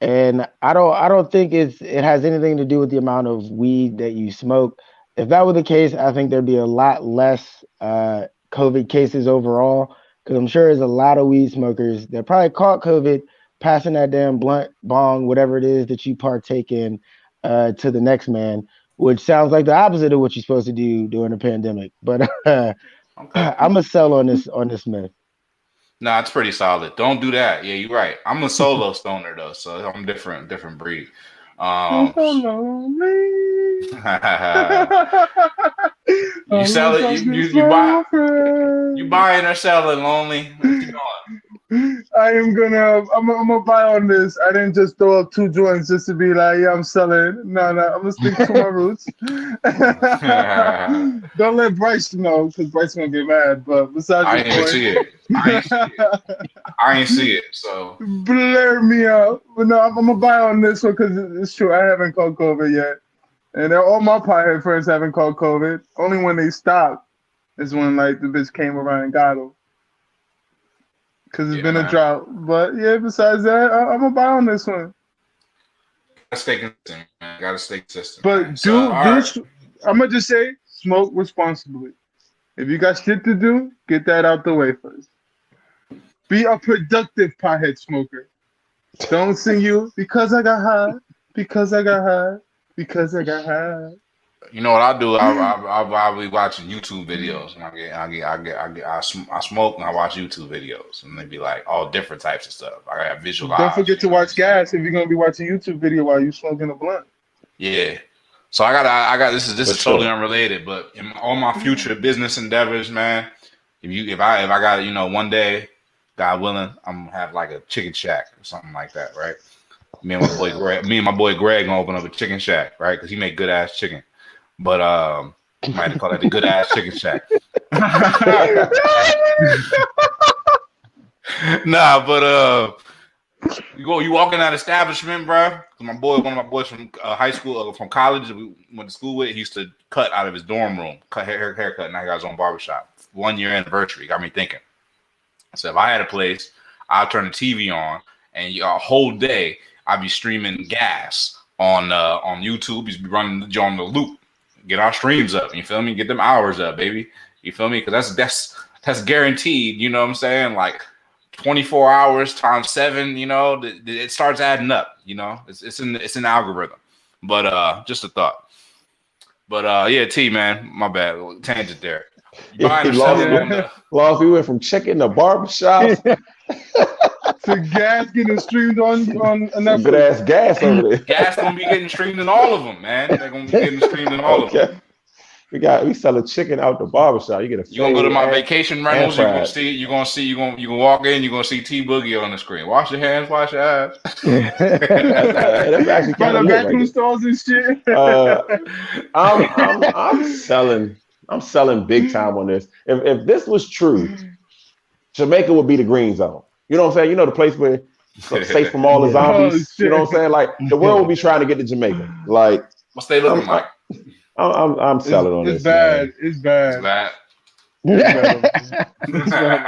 [SPEAKER 1] And I don't think it has anything to do with the amount of weed that you smoke. If that were the case, I think there'd be a lot less COVID cases overall. Because I'm sure there's a lot of weed smokers that probably caught COVID, passing that damn blunt, bong, whatever it is that you partake in, to the next man, which sounds like the opposite of what you're supposed to do during a pandemic. But
[SPEAKER 2] Okay.
[SPEAKER 1] I'm gonna sell on this myth.
[SPEAKER 2] Nah, it's pretty solid. Don't do that. Yeah, you're right. I'm a solo stoner though, so I'm different breed.
[SPEAKER 3] I'm
[SPEAKER 2] Um,
[SPEAKER 3] so lonely.
[SPEAKER 2] you
[SPEAKER 3] I'm
[SPEAKER 2] sell
[SPEAKER 3] not
[SPEAKER 2] it. You
[SPEAKER 3] talking
[SPEAKER 2] you
[SPEAKER 3] to
[SPEAKER 2] you buy
[SPEAKER 3] my
[SPEAKER 2] you
[SPEAKER 3] friend.
[SPEAKER 2] buying or selling, lonely. What you doing?
[SPEAKER 3] I'm gonna buy on this. I didn't just throw up 2 joints just to be like, yeah, I'm selling. No, I'm gonna stick to my roots. Don't let Bryce know, because Bryce gonna get mad. But besides
[SPEAKER 2] I
[SPEAKER 3] the
[SPEAKER 2] ain't even
[SPEAKER 3] point,
[SPEAKER 2] see it. I ain't see it. So
[SPEAKER 3] blur me out. But no, I'm gonna buy on this one because it's true. I haven't caught COVID yet, and all my pothead friends haven't caught COVID. Only when they stopped is when like the bitch came around and got them. Because it's
[SPEAKER 2] yeah,
[SPEAKER 3] been a
[SPEAKER 2] man.
[SPEAKER 3] drought. But yeah, besides that, I'm gonna buy on this one.
[SPEAKER 2] Gotta stay consistent, man. Gotta stay consistent, man.
[SPEAKER 3] But
[SPEAKER 2] So all right.
[SPEAKER 3] I'm gonna just say, smoke responsibly. If you got shit to do, get that out the way first. Be a productive pothead smoker. Don't sing you because I got high, because I got high, because I got high.
[SPEAKER 2] You know what I'll do? I'll be watching YouTube videos, and I smoke and I watch YouTube videos, and they be like all different types of stuff. I got
[SPEAKER 3] Don't
[SPEAKER 2] visualize.
[SPEAKER 3] forget to watch gas if you're gonna be watching YouTube video while you smoking a blunt.
[SPEAKER 2] Yeah. So I got this
[SPEAKER 4] For
[SPEAKER 2] is totally
[SPEAKER 4] sure.
[SPEAKER 2] unrelated, but in all my future business endeavors, man, if I got one day, God willing, I'm gonna have like a chicken shack or something like that, right? Me and my boy Greg gonna open up a chicken shack, right? Because he make good ass chicken. But might have to call that the good ass chicken shack. Nah, but you walk in that establishment, bro. One of my boys from high school, from college, that we went to school with, he used to cut out of his dorm room, cut haircut. Now he got his own barbershop. 1 year anniversary got me thinking. So if I had a place, I'd turn the TV on, and a whole day I'd be streaming gas on YouTube. He's be running the on the loop, get our streams up. You feel me? Get them hours up, baby. You feel me? Because that's guaranteed. You know what I'm saying? Like 24 hours times 7. You know, it starts adding up. You know, it's an algorithm. But just a thought. But yeah, T man, my bad, tangent there. Buying
[SPEAKER 4] He
[SPEAKER 2] or selling on
[SPEAKER 3] Yeah.
[SPEAKER 2] the
[SPEAKER 4] lost. We went from chicken to barbershops.
[SPEAKER 3] To gas getting streamed on
[SPEAKER 4] Some good
[SPEAKER 3] Netflix.
[SPEAKER 4] ass gas over there.
[SPEAKER 2] gas gonna be getting streamed in all of them, man. They're gonna be getting streamed in all of them.
[SPEAKER 4] Okay. We sell a chicken out the barbershop. You get a
[SPEAKER 2] You gonna go to
[SPEAKER 4] fade
[SPEAKER 2] my
[SPEAKER 4] and
[SPEAKER 2] vacation
[SPEAKER 4] and
[SPEAKER 2] rentals?
[SPEAKER 4] fried.
[SPEAKER 2] You can walk in. You're gonna see T Boogie on the screen. Wash your hands, wash your ass.
[SPEAKER 4] That's actually
[SPEAKER 3] By
[SPEAKER 4] kind
[SPEAKER 3] the
[SPEAKER 4] of lit right
[SPEAKER 3] vacuum
[SPEAKER 4] there.
[SPEAKER 3] stalls and shit.
[SPEAKER 4] I'm selling. I'm selling big time on this. If this was true, Jamaica would be the green zone. You know what I'm saying? You know the place where it's safe from all the
[SPEAKER 1] Yeah.
[SPEAKER 3] Oh
[SPEAKER 4] zombies. You
[SPEAKER 3] shit.
[SPEAKER 4] know what I'm saying? Like the world would be trying to get to Jamaica. Like
[SPEAKER 2] What's they
[SPEAKER 4] I'm
[SPEAKER 2] looking like?
[SPEAKER 4] I'm selling on
[SPEAKER 3] It's
[SPEAKER 4] this,
[SPEAKER 3] bad.
[SPEAKER 4] man.
[SPEAKER 3] It's
[SPEAKER 2] It's
[SPEAKER 3] bad.
[SPEAKER 2] bad.
[SPEAKER 3] It's bad.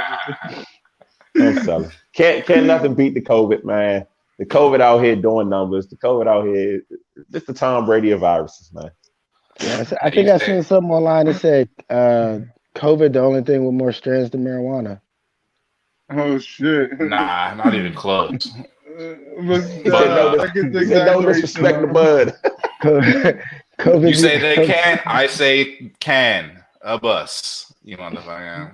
[SPEAKER 4] I'm selling. Can't nothing beat the COVID, man. The COVID out here doing numbers. The COVID out here, it's the Tom Brady of viruses, man.
[SPEAKER 1] Yeah, I
[SPEAKER 2] You
[SPEAKER 1] think I
[SPEAKER 2] said,
[SPEAKER 1] seen something online that said COVID the only thing with more strands than marijuana.
[SPEAKER 3] Oh shit.
[SPEAKER 2] nah, not even close.
[SPEAKER 3] But
[SPEAKER 4] He said no.
[SPEAKER 3] I get the
[SPEAKER 4] He said no
[SPEAKER 3] exaggeration.
[SPEAKER 4] disrespect the bud.
[SPEAKER 2] You say
[SPEAKER 1] COVID.
[SPEAKER 2] they can't, I say can. A bus. You motherfucker.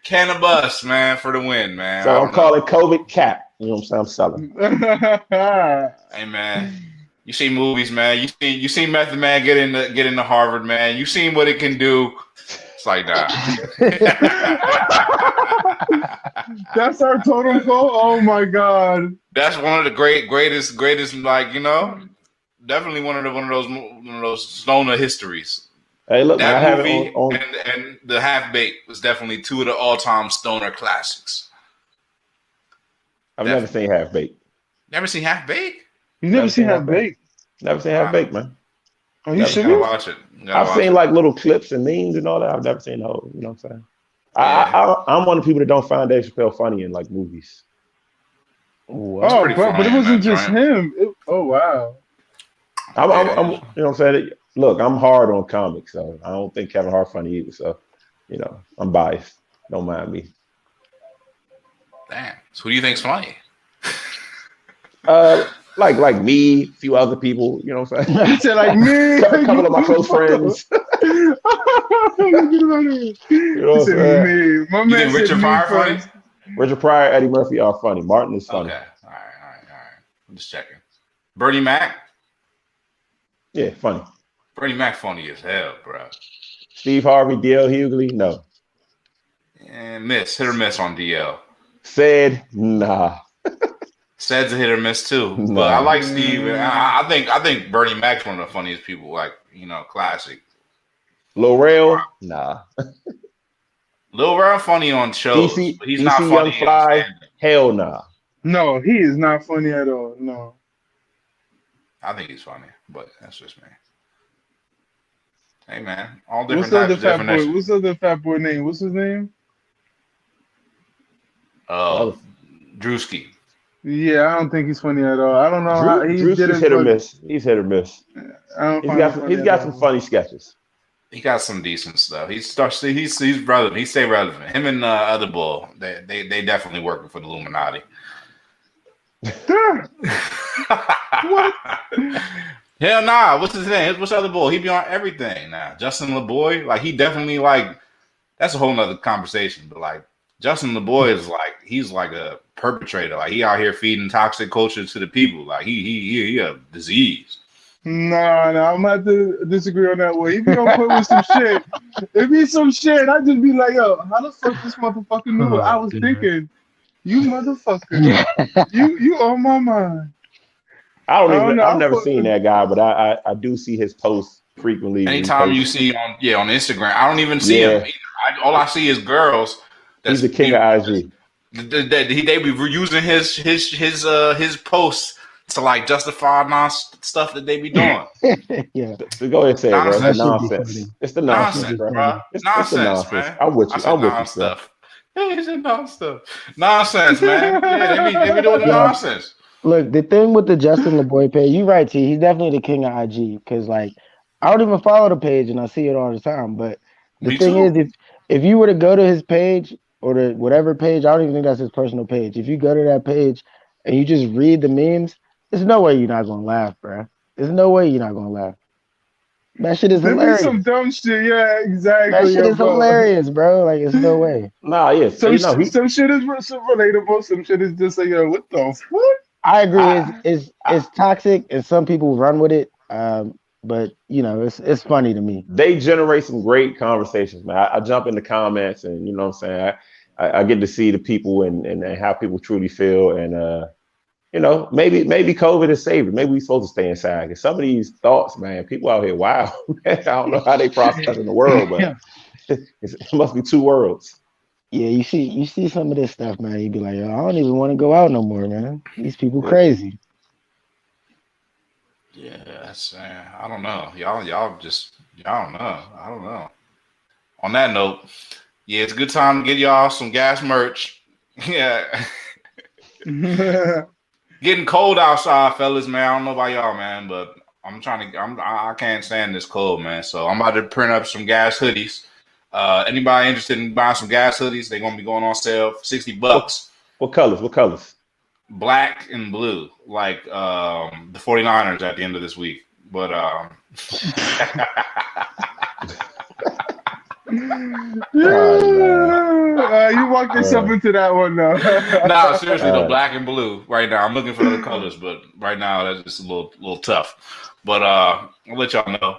[SPEAKER 2] Can a bus, man, for the win, man. I
[SPEAKER 4] So I'm
[SPEAKER 2] don't know.
[SPEAKER 4] calling COVID cap. You know what I'm saying? I'm selling.
[SPEAKER 2] Hey man, you see movies, man. You see Method Man get into Harvard, man. You seen what it can do. It's like nah.
[SPEAKER 3] That's our totem pole. Oh my god.
[SPEAKER 2] That's one of the greatest, like definitely one of those stoner histories.
[SPEAKER 4] Hey, look, man, I
[SPEAKER 2] That
[SPEAKER 4] have it
[SPEAKER 2] movie
[SPEAKER 4] on
[SPEAKER 2] and the Half Baked was definitely two of the all time stoner classics.
[SPEAKER 4] I've never seen Half Baked.
[SPEAKER 2] Never seen Half Baked?
[SPEAKER 3] You never seen Half Baked?
[SPEAKER 4] Never seen Half Baked, man.
[SPEAKER 3] Are you
[SPEAKER 4] Never
[SPEAKER 2] You
[SPEAKER 4] seen
[SPEAKER 2] gotta
[SPEAKER 3] serious?
[SPEAKER 2] watch it. You gotta
[SPEAKER 4] I've
[SPEAKER 2] watch
[SPEAKER 4] seen
[SPEAKER 2] it.
[SPEAKER 4] like little clips and memes and all that. I've never seen the whole. You know what I'm saying?
[SPEAKER 2] Yeah.
[SPEAKER 4] I'm one of the people that don't find Dave Chappelle funny in like movies.
[SPEAKER 2] It's
[SPEAKER 1] What?
[SPEAKER 3] Oh,
[SPEAKER 2] pretty
[SPEAKER 3] but
[SPEAKER 2] funny
[SPEAKER 3] it
[SPEAKER 2] in
[SPEAKER 3] wasn't
[SPEAKER 2] that
[SPEAKER 3] just
[SPEAKER 2] joint.
[SPEAKER 3] him. Oh wow.
[SPEAKER 4] I'm
[SPEAKER 2] Yeah.
[SPEAKER 4] you know what I'm saying? Look, I'm hard on comics, so I don't think Kevin Hart funny either. So, I'm biased. Don't mind me.
[SPEAKER 2] Damn. So who do you think's funny?
[SPEAKER 4] Like me, a few other people, you know what I'm saying?
[SPEAKER 3] He said like me.
[SPEAKER 4] A couple of my close friends.
[SPEAKER 3] Look at him.
[SPEAKER 4] You know
[SPEAKER 3] He
[SPEAKER 4] what I'm
[SPEAKER 3] said
[SPEAKER 4] saying?
[SPEAKER 3] me. My
[SPEAKER 2] You
[SPEAKER 3] man
[SPEAKER 2] think
[SPEAKER 3] said
[SPEAKER 2] Richard
[SPEAKER 3] me
[SPEAKER 2] Pryor funny?
[SPEAKER 3] first.
[SPEAKER 4] Richard Pryor, Eddie Murphy are funny. Martin is funny.
[SPEAKER 2] Okay. All right. I'm just checking. Bernie Mac?
[SPEAKER 4] Yeah, funny.
[SPEAKER 2] Bernie Mac funny as hell, bro.
[SPEAKER 4] Steve Harvey, D.L. Hughley, no.
[SPEAKER 2] And hit or miss on DL.
[SPEAKER 4] Said, nah.
[SPEAKER 2] Said's a hit or miss too. But I
[SPEAKER 4] Nah.
[SPEAKER 2] like Steve. And I think Bernie Mac's one of the funniest people, like, classic.
[SPEAKER 4] L'Oreal, nah.
[SPEAKER 2] Lil Rel funny on shows,
[SPEAKER 4] DC
[SPEAKER 2] but he's not
[SPEAKER 4] Young
[SPEAKER 2] funny on
[SPEAKER 4] Fly,
[SPEAKER 2] stand-up.
[SPEAKER 4] hell nah.
[SPEAKER 3] No, he is not funny at all. No.
[SPEAKER 2] I think he's funny, but that's just me. Hey man, all
[SPEAKER 3] What's
[SPEAKER 2] different
[SPEAKER 3] the other
[SPEAKER 2] types of
[SPEAKER 3] fat boy?
[SPEAKER 2] definitions.
[SPEAKER 3] What's the other fat boy name? What's his name?
[SPEAKER 2] Drewski.
[SPEAKER 3] Yeah, I don't think he's funny at all. I don't know how he did
[SPEAKER 4] Drewski's
[SPEAKER 3] it.
[SPEAKER 4] hit or miss. He's hit or miss.
[SPEAKER 3] I don't find him funny
[SPEAKER 4] He's
[SPEAKER 3] at
[SPEAKER 4] got
[SPEAKER 3] all.
[SPEAKER 4] some funny sketches.
[SPEAKER 2] He got some decent stuff. He's relevant. He stay relevant. Him and other bull, they definitely working for the Illuminati.
[SPEAKER 3] What?
[SPEAKER 2] Hell nah. What's his name? What's the other bull? He be on everything now. Justin LeBoy, like he definitely that's a whole nother conversation. But like Justin LeBoy is he's like a perpetrator. Like he out here feeding toxic culture to the people. Like he a disease.
[SPEAKER 3] No, I'm gonna have to disagree on that one. He be on point with some shit. It be some shit. I just be like, yo, how the fuck this motherfucker knew? I was thinking, you motherfucker, you on my mind.
[SPEAKER 4] I don't
[SPEAKER 3] I
[SPEAKER 4] even.
[SPEAKER 3] don't know.
[SPEAKER 4] I've never seen that guy, but I do see his posts frequently.
[SPEAKER 2] Anytime you see on Instagram, I don't even see him. All I see is girls.
[SPEAKER 4] He's the king of IG.
[SPEAKER 2] They be using his posts to like justify stuff that they be doing.
[SPEAKER 1] Yeah.
[SPEAKER 4] Go ahead and say it, bro. It's the
[SPEAKER 1] That should be
[SPEAKER 4] nonsense.
[SPEAKER 1] funny.
[SPEAKER 4] It's the nonsense,
[SPEAKER 2] Nonsense,
[SPEAKER 4] bro.
[SPEAKER 2] bro.
[SPEAKER 4] It's
[SPEAKER 2] Nonsense,
[SPEAKER 4] the nonsense.
[SPEAKER 2] man.
[SPEAKER 4] I'm with you.
[SPEAKER 2] I said
[SPEAKER 4] I'm with you,
[SPEAKER 2] non-stuff. Yeah, he said non-stuff. Nonsense, man. Yeah, they be doing the nonsense.
[SPEAKER 1] Look, the thing with the Justin LeBoy page, you're right, T. He's definitely the king of IG because, like, I don't even follow the page and I see it all the time. But the
[SPEAKER 2] Me
[SPEAKER 1] thing
[SPEAKER 2] too.
[SPEAKER 1] is, if you were to go to his page or to whatever page, I don't even think that's his personal page. If you go to that page and you just read the memes, there's no way you're not gonna laugh, bro. There's no way you're not gonna laugh. That shit is
[SPEAKER 3] There be
[SPEAKER 1] hilarious.
[SPEAKER 3] some dumb shit. Yeah, exactly.
[SPEAKER 1] That shit is
[SPEAKER 3] bro.
[SPEAKER 1] hilarious, bro. Like, it's no way.
[SPEAKER 4] Nah, yeah.
[SPEAKER 3] Some shit is relatable. Some shit is just like, yo, what the fuck?
[SPEAKER 1] I agree. It's toxic, and some people run with it. But it's funny to me.
[SPEAKER 4] They generate some great conversations, man. I jump in the comments, and you know what I'm saying. I get to see the people and how people truly feel, and maybe COVID is saving. Maybe we're supposed to stay inside because some of these thoughts, man, people out here, wow, I don't know how they process in the world, but it must be two worlds.
[SPEAKER 1] Yeah, you see some of this stuff, man. You be like, yo, I don't even want to go out no more, man. These people crazy.
[SPEAKER 2] Yeah, I don't know. Y'all don't know. I don't know. On that note, yeah, it's a good time to get y'all some gas merch. Yeah. Getting cold outside, fellas, man. I don't know about y'all, man, but I can't stand this cold, man. So I'm about to print up some gas hoodies. Anybody interested in buying some gas hoodies? They're gonna be going on sale for $60.
[SPEAKER 4] What colors?
[SPEAKER 2] Black and blue, like the 49ers at the end of this week. But
[SPEAKER 3] you walked yourself into that one now.
[SPEAKER 2] no, seriously, though, black and blue right now. I'm looking for other colors, but right now that's just a little tough. But I'll let y'all know.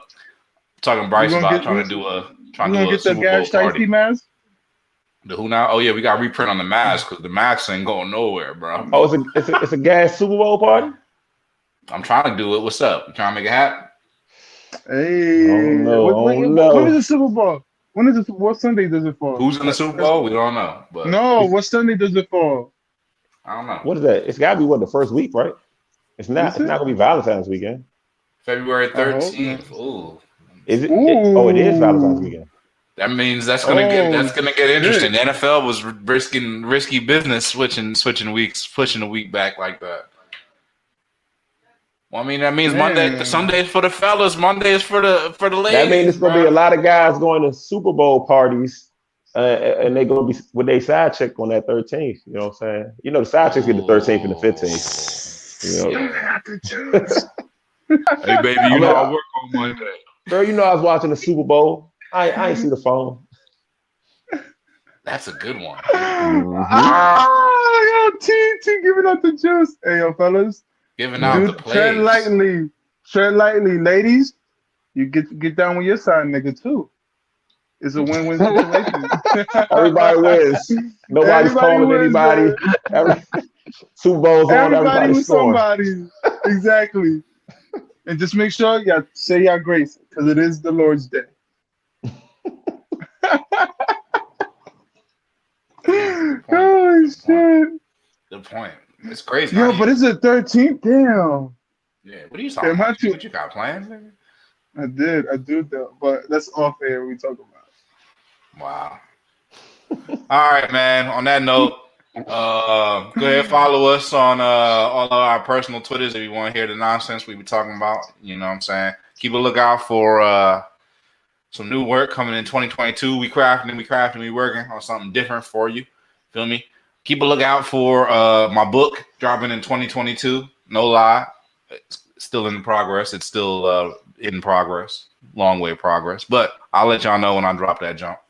[SPEAKER 2] Talking to Bryce about trying to do a Super Bowl party.
[SPEAKER 3] Mask?
[SPEAKER 2] The who now? Oh yeah, we got to reprint on the mask because the masks ain't going nowhere, bro.
[SPEAKER 4] Oh, it's a gas Super Bowl party.
[SPEAKER 2] I'm trying to do it. What's up? You trying to make it happen?
[SPEAKER 3] Hey,
[SPEAKER 4] I don't know.
[SPEAKER 3] when is the Super Bowl? When is it? What Sunday does it fall?
[SPEAKER 2] Who's in the Super Bowl? We don't know. But
[SPEAKER 3] no, what Sunday does it fall?
[SPEAKER 2] I don't know.
[SPEAKER 4] What is that? It's got to be the first week, right? It's not. It's not gonna be Valentine's weekend.
[SPEAKER 2] February
[SPEAKER 3] I hope
[SPEAKER 2] 13th. Ooh.
[SPEAKER 4] Is it?
[SPEAKER 3] Ooh.
[SPEAKER 4] It is Valentine's weekend.
[SPEAKER 2] That means that's gonna get interesting.
[SPEAKER 3] Shit.
[SPEAKER 2] The NFL was risky business switching weeks, pushing a week back like that. Well, I mean that means Sunday is for the fellas, Monday is for the ladies.
[SPEAKER 4] That means it's gonna be a lot of guys going to Super Bowl parties, and they're gonna be with their side chick on that 13th. You know what I'm saying? You know the side chicks get the 13th and the 15th. You know.
[SPEAKER 2] Hey baby, you know I work on Monday.
[SPEAKER 4] Girl, you know I was watching the Super Bowl. I ain't see the phone.
[SPEAKER 2] That's a good one.
[SPEAKER 3] T giving out the juice. Hey, yo, fellas.
[SPEAKER 2] Giving out the plays.
[SPEAKER 3] Tread lightly. Ladies, you get down with your side nigga, too. It's a win-win situation.
[SPEAKER 4] Everybody wins. Nobody's calling anybody. Super Bowl's on, everybody's scoring.
[SPEAKER 3] Somebody. Exactly. And just make sure y'all say y'all grace, because it is the Lord's Day. Oh shit!
[SPEAKER 2] Good point. It's crazy.
[SPEAKER 3] Yo, but it's the 13th. Damn.
[SPEAKER 2] Yeah. What are you talking about? What you got plans, nigga?
[SPEAKER 3] I do though. But that's off air. We talk about.
[SPEAKER 2] Wow. All right, man. On that note, go ahead follow us on all of our personal Twitters if you want to hear the nonsense we be talking about. You know what I'm saying? Keep a lookout for some new work coming in 2022. We working on something different for you. Feel me? Keep a lookout for my book dropping in 2022. No lie. It's still in progress. It's still in progress. Long way of progress. But I'll let y'all know when I drop that jump.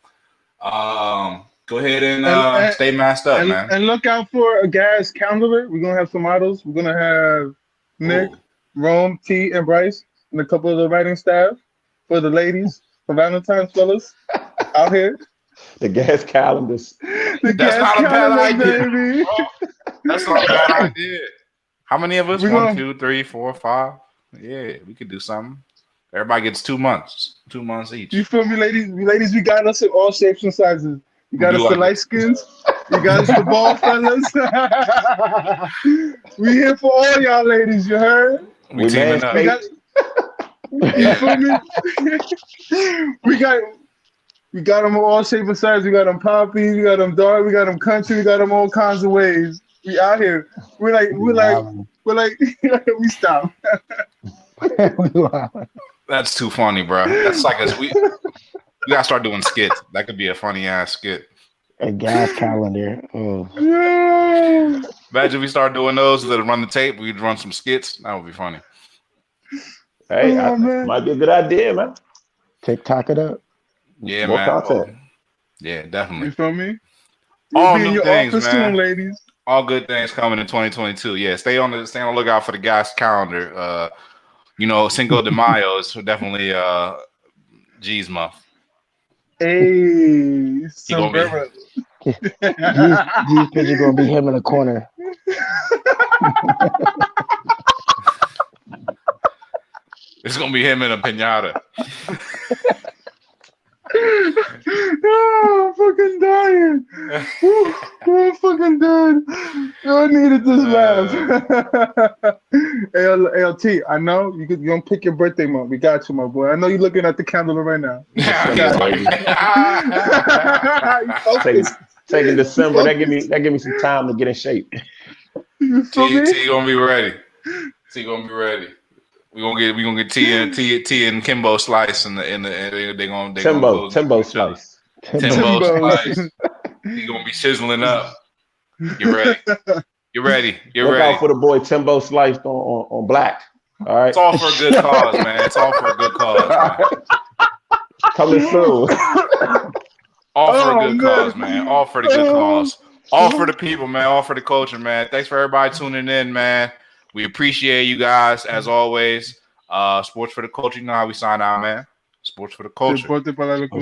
[SPEAKER 2] Go ahead and stay masked up, man.
[SPEAKER 3] And look out for a gas calendar. We're going to have some models. We're going to have Nick, Rome, T, and Bryce, and a couple of the writing staff for the ladies. For Valentine's, fellas, out here.
[SPEAKER 4] The gas calendars.
[SPEAKER 2] That's not a bad idea. Baby. That's not a bad idea. How many of us? 1, 2, 3, 4, 5. Yeah, we could do something. Everybody gets 2 months. 2 months each.
[SPEAKER 3] You feel me, ladies? Ladies, we got us in all shapes and sizes. You got us the light skins. You got us the ball fellas. We here for all y'all ladies, you heard?
[SPEAKER 2] We teaming up.
[SPEAKER 3] You feel me? We got them all shapes and sizes. We got them poppy, we got them dark, we got them country, we got them all kinds of ways. We out here. We're like, we stop.
[SPEAKER 2] That's too funny, bro. That's like we gotta start doing skits. That could be a funny ass skit.
[SPEAKER 1] A gas calendar. Oh.
[SPEAKER 3] Yeah.
[SPEAKER 2] Imagine if we start doing those instead of run the tape. We'd run some skits. That would be funny.
[SPEAKER 4] Hey, might be a good idea, man.
[SPEAKER 1] TikTok it up.
[SPEAKER 2] Yeah,
[SPEAKER 4] More
[SPEAKER 2] man.
[SPEAKER 4] content.
[SPEAKER 2] Yeah, definitely.
[SPEAKER 3] You feel me?
[SPEAKER 2] All new things, man.
[SPEAKER 3] Soon, ladies.
[SPEAKER 2] All good things coming in 2022. Yeah, stay on the lookout for the gas calendar. Cinco de Mayo is definitely G's month.
[SPEAKER 3] Hey,
[SPEAKER 1] G's picture gonna be him in the corner.
[SPEAKER 2] It's gonna be him in a pinata.
[SPEAKER 3] Oh, I'm fucking dying. I'm fucking dead. I needed this laugh. ALT, I know you're going to pick your birthday month. We got you, my boy. I know you're looking at the calendar right now.
[SPEAKER 4] Taking December. That give me some time to get in shape.
[SPEAKER 2] T gonna be ready. T gonna be ready. We gonna get T and Kimbo slice and they gonna
[SPEAKER 4] Timbo slice.
[SPEAKER 2] Timbo slice. He gonna be sizzling up. Get ready.
[SPEAKER 4] Look out for the boy Timbo sliced on black. All right.
[SPEAKER 2] It's all for a good cause, man. It's all for a good cause, man.
[SPEAKER 4] Coming soon.
[SPEAKER 2] All for a good cause, man. All for the good cause. All for the people, man. All for the culture, man. Thanks for everybody tuning in, man. We appreciate you guys as always. Sports for the culture. You know how we sign out, man. Sports for the culture.